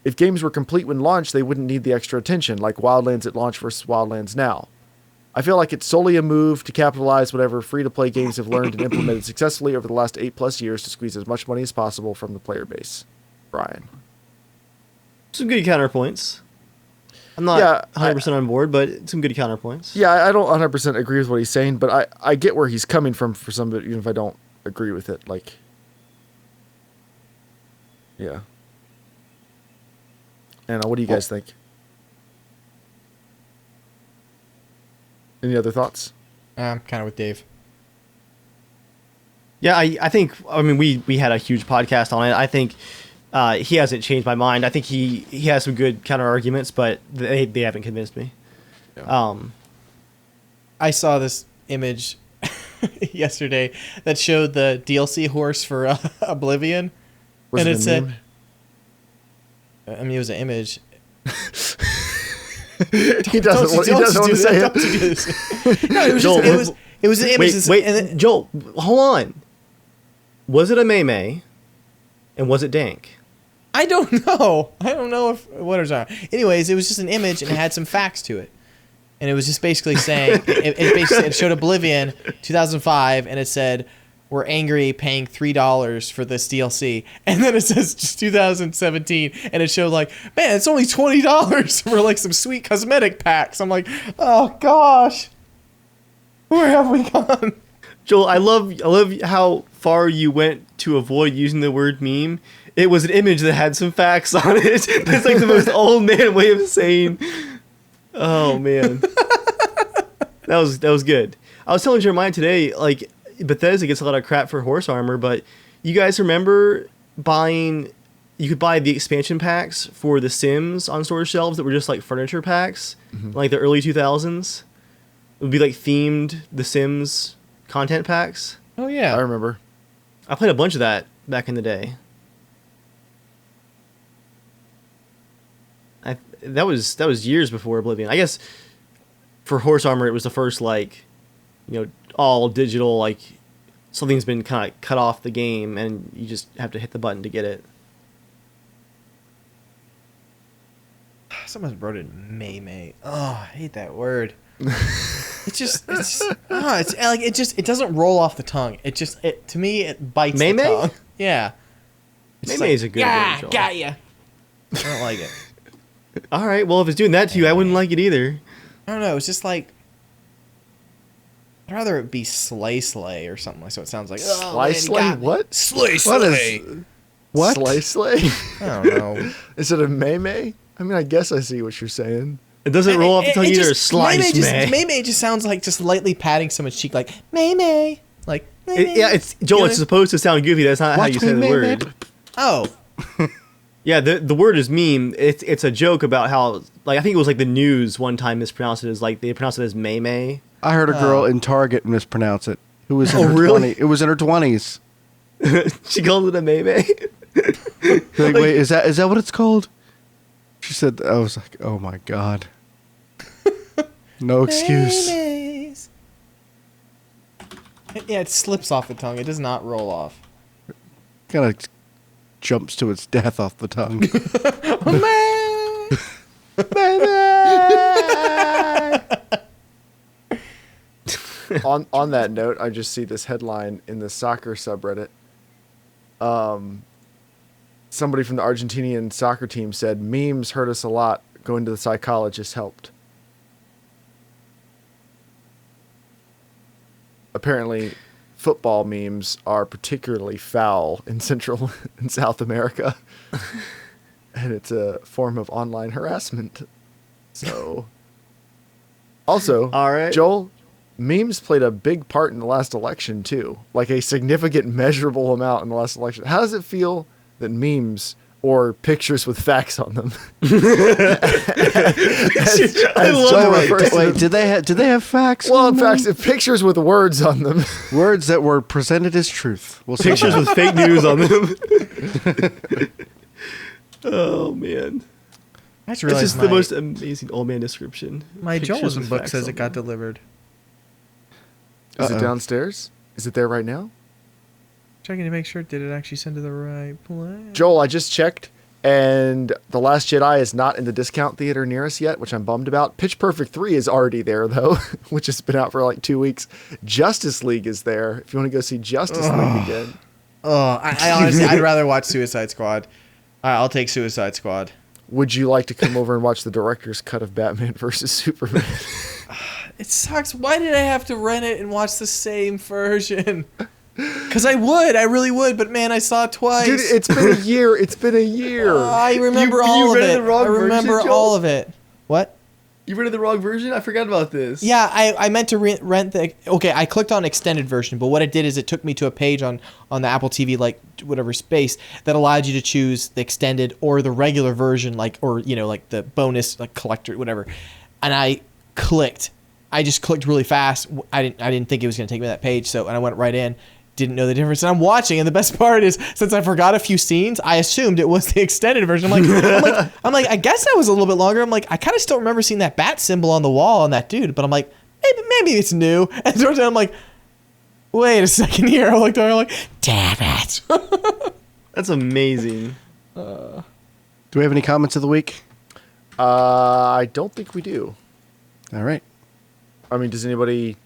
Speaker 1: If games were complete when launched, they wouldn't need the extra attention, like Wildlands at launch versus Wildlands now. I feel like it's solely a move to capitalize whatever free-to-play games have learned and implemented successfully over the last 8+ years to squeeze as much money as possible from the player base. Brian.
Speaker 2: Some good counterpoints. I'm not 100% on board, but some good counterpoints.
Speaker 1: Yeah, I don't 100% agree with what he's saying, but I get where he's coming from for some of it, even if I don't agree with it. Like, yeah. And what do you guys think? Any other thoughts?
Speaker 5: I'm kind of with Dave.
Speaker 2: Yeah, I think, I mean, we had a huge podcast on it. I think he hasn't changed my mind. I think he has some good counter arguments, but they haven't convinced me.
Speaker 1: Yeah.
Speaker 5: I saw this image yesterday that showed the DLC horse for Oblivion.
Speaker 1: Was
Speaker 5: and
Speaker 1: it
Speaker 5: it said,
Speaker 1: meme?
Speaker 5: I mean, it was an image.
Speaker 1: He doesn't want to say it.
Speaker 5: No, it was
Speaker 2: Joel,
Speaker 5: just, it was an image.
Speaker 2: Wait, Joel, hold on. Was it a May? And was it dank?
Speaker 5: I don't know. I don't know if what it was. Anyways, it was just an image and it had some facts to it. And it was just basically saying, it showed Oblivion 2005 and it said, we're angry paying $3 for this DLC. And then it says just 2017 and it showed like, man, it's only $20 for like some sweet cosmetic packs. I'm like, oh gosh. Where have we gone?
Speaker 2: Joel, I love how far you went to avoid using the word meme. It was an image that had some facts on it. It's like the most old man way of saying, oh man. That was good. I was telling Jeremiah today, like, Bethesda gets a lot of crap for horse armor, but you guys remember you could buy the expansion packs for The Sims on store shelves that were just like furniture packs, like the early 2000s. It would be like themed The Sims content packs.
Speaker 5: Oh yeah.
Speaker 1: I remember.
Speaker 2: I played a bunch of that back in the day. That was years before Oblivion. I guess for horse armor, it was the first all digital, like something's been kind of cut off the game and you just have to hit the button to get it.
Speaker 5: Someone wrote it May. Oh, I hate that word. It doesn't roll off the tongue. To me it bites
Speaker 2: May?
Speaker 5: the tongue. Yeah.
Speaker 2: May is a good word, Joel.
Speaker 5: Got ya. I don't like it.
Speaker 2: All right, well if it's doing that to you, I wouldn't like it either.
Speaker 5: I don't know. It's just like I'd rather it be slay or something like so. It sounds like
Speaker 1: Slay? What?
Speaker 5: Slay.
Speaker 1: What? Slay?
Speaker 5: I don't know.
Speaker 1: Is it a May? I mean, I guess I see what you're saying.
Speaker 2: It doesn't roll off the tongue either. Slice May.
Speaker 5: May just sounds like just lightly patting someone's cheek, like May. Like
Speaker 2: It's Joel. It's supposed to sound goofy. That's not how you say the word.
Speaker 5: Oh.
Speaker 2: Yeah, the word is meme. It's a joke about how, like, I think it was like the news one time mispronounced it as, like, they pronounced it as May May.
Speaker 4: I heard a girl in Target mispronounce it. Who was in
Speaker 2: Oh,
Speaker 4: her
Speaker 2: really?
Speaker 4: 20s. It was in her 20s.
Speaker 2: She called it a May May.
Speaker 4: Like, wait, is that what it's called? She said. I was like, oh my god. No excuse.
Speaker 5: Mayonnaise. Yeah, it slips off the tongue. It does not roll off.
Speaker 4: Kind of jumps to its death off the tongue.
Speaker 1: On that note, I just see this headline in the soccer subreddit. Somebody from the Argentinian soccer team said, "Memes hurt us a lot. Going to the psychologist helped." Apparently, football memes are particularly foul in Central and South America. And it's a form of online harassment. So, also,
Speaker 2: All right.
Speaker 1: Joel, memes played a big part in the last election, too. Like a significant, measurable amount in the last election. How does it feel that memes or pictures with facts on them?
Speaker 4: Wait, did they have facts?
Speaker 1: Well,
Speaker 4: on
Speaker 1: in
Speaker 4: them?
Speaker 1: fact, pictures with words on them.
Speaker 4: Words that were presented as truth. We'll say
Speaker 2: Pictures
Speaker 4: that.
Speaker 2: with fake news on them. Oh, man.
Speaker 5: I just
Speaker 2: It's
Speaker 5: realized
Speaker 2: just the most amazing old man description.
Speaker 5: my
Speaker 2: Pictures
Speaker 5: journalism
Speaker 2: with
Speaker 5: book
Speaker 2: facts
Speaker 5: says
Speaker 2: on
Speaker 5: it got
Speaker 2: them.
Speaker 5: delivered.
Speaker 1: Is it
Speaker 4: Uh-oh.
Speaker 1: downstairs? Is it there right now?
Speaker 5: Checking to make sure. Did it actually send to the right place?
Speaker 1: Joel, I just checked, and The Last Jedi is not in the discount theater near us yet, which I'm bummed about. Pitch Perfect 3 is already there, though, which has been out for like 2 weeks. Justice League is there. If you want to go see Justice League again.
Speaker 5: Oh, I honestly, I'd rather watch Suicide Squad. I'll take Suicide Squad.
Speaker 1: Would you like to come over and watch the director's cut of Batman versus Superman?
Speaker 5: It sucks. Why did I have to rent it and watch the same version? Because I really would, but man, I saw it twice.
Speaker 1: Dude, it's been a year. It's been a year.
Speaker 5: I remember
Speaker 2: You
Speaker 5: all of
Speaker 2: rented
Speaker 5: it.
Speaker 2: the wrong
Speaker 5: I remember
Speaker 2: version, Joel?
Speaker 5: all of it. What?
Speaker 2: You rented the wrong version? I forgot about this.
Speaker 5: Yeah, I meant to rent the... Okay, I clicked on extended version, but what it did is it took me to a page on the Apple TV, like, whatever space, that allowed you to choose the extended or the regular version, like, or, you know, like, the bonus, like, collector, whatever. And I just clicked really fast. I didn't think it was going to take me to that page, and I went right in. Didn't know the difference, and I'm watching, and the best part is, since I forgot a few scenes, I assumed it was the extended version. I'm like, I guess that was a little bit longer. I'm like, I kind of still remember seeing that bat symbol on the wall on that dude, but I'm like, maybe it's new. And towards the end, I'm like, wait a second here. I looked over, I'm like, damn it.
Speaker 2: That's amazing.
Speaker 4: Do we have any comments of the week?
Speaker 1: I don't think we do.
Speaker 4: All right.
Speaker 1: I mean, does anybody...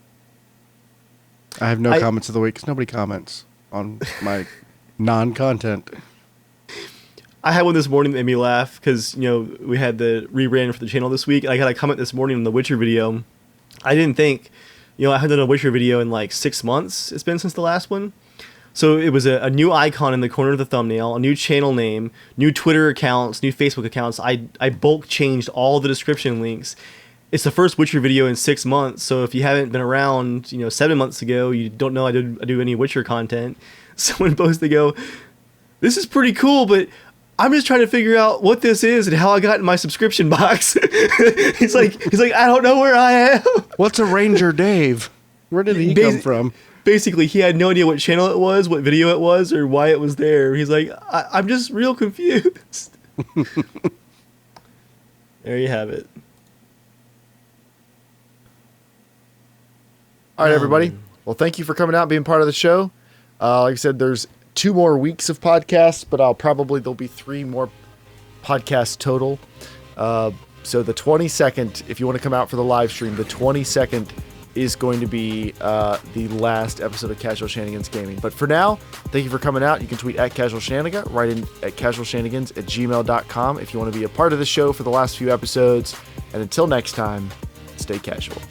Speaker 4: I have no comments of the week because nobody comments on my non-content.
Speaker 2: I had one this morning that made me laugh because, you know, we had the rebrand for the channel this week. And I got a comment this morning on the Witcher video. I didn't think, you know, I hadn't done a Witcher video in like 6 months. It's been since the last one. So it was a new icon in the corner of the thumbnail, a new channel name, new Twitter accounts, new Facebook accounts. I bulk changed all the description links. It's the first Witcher video in 6 months, so if you haven't been around, you know, 7 months ago, you don't know I do any Witcher content. Someone posted to go, "This is pretty cool, but I'm just trying to figure out what this is and how I got in my subscription box." he's like, I don't know where I am.
Speaker 4: What's a Ranger Dave? Where did he come from?
Speaker 2: Basically, he had no idea what channel it was, what video it was, or why it was there. He's like, I'm just real confused. There you have it.
Speaker 1: All right, everybody. Well, thank you for coming out and being part of the show. Like I said, there's 2 more weeks of podcasts, but there'll be 3 more podcasts total. So the 22nd, if you want to come out for the live stream, the 22nd is going to be the last episode of Casual Shenanigans Gaming. But for now, thank you for coming out. You can tweet at casualshenanigans, write in at casualshenanigans@gmail.com if you want to be a part of the show for the last few episodes. And until next time, stay casual.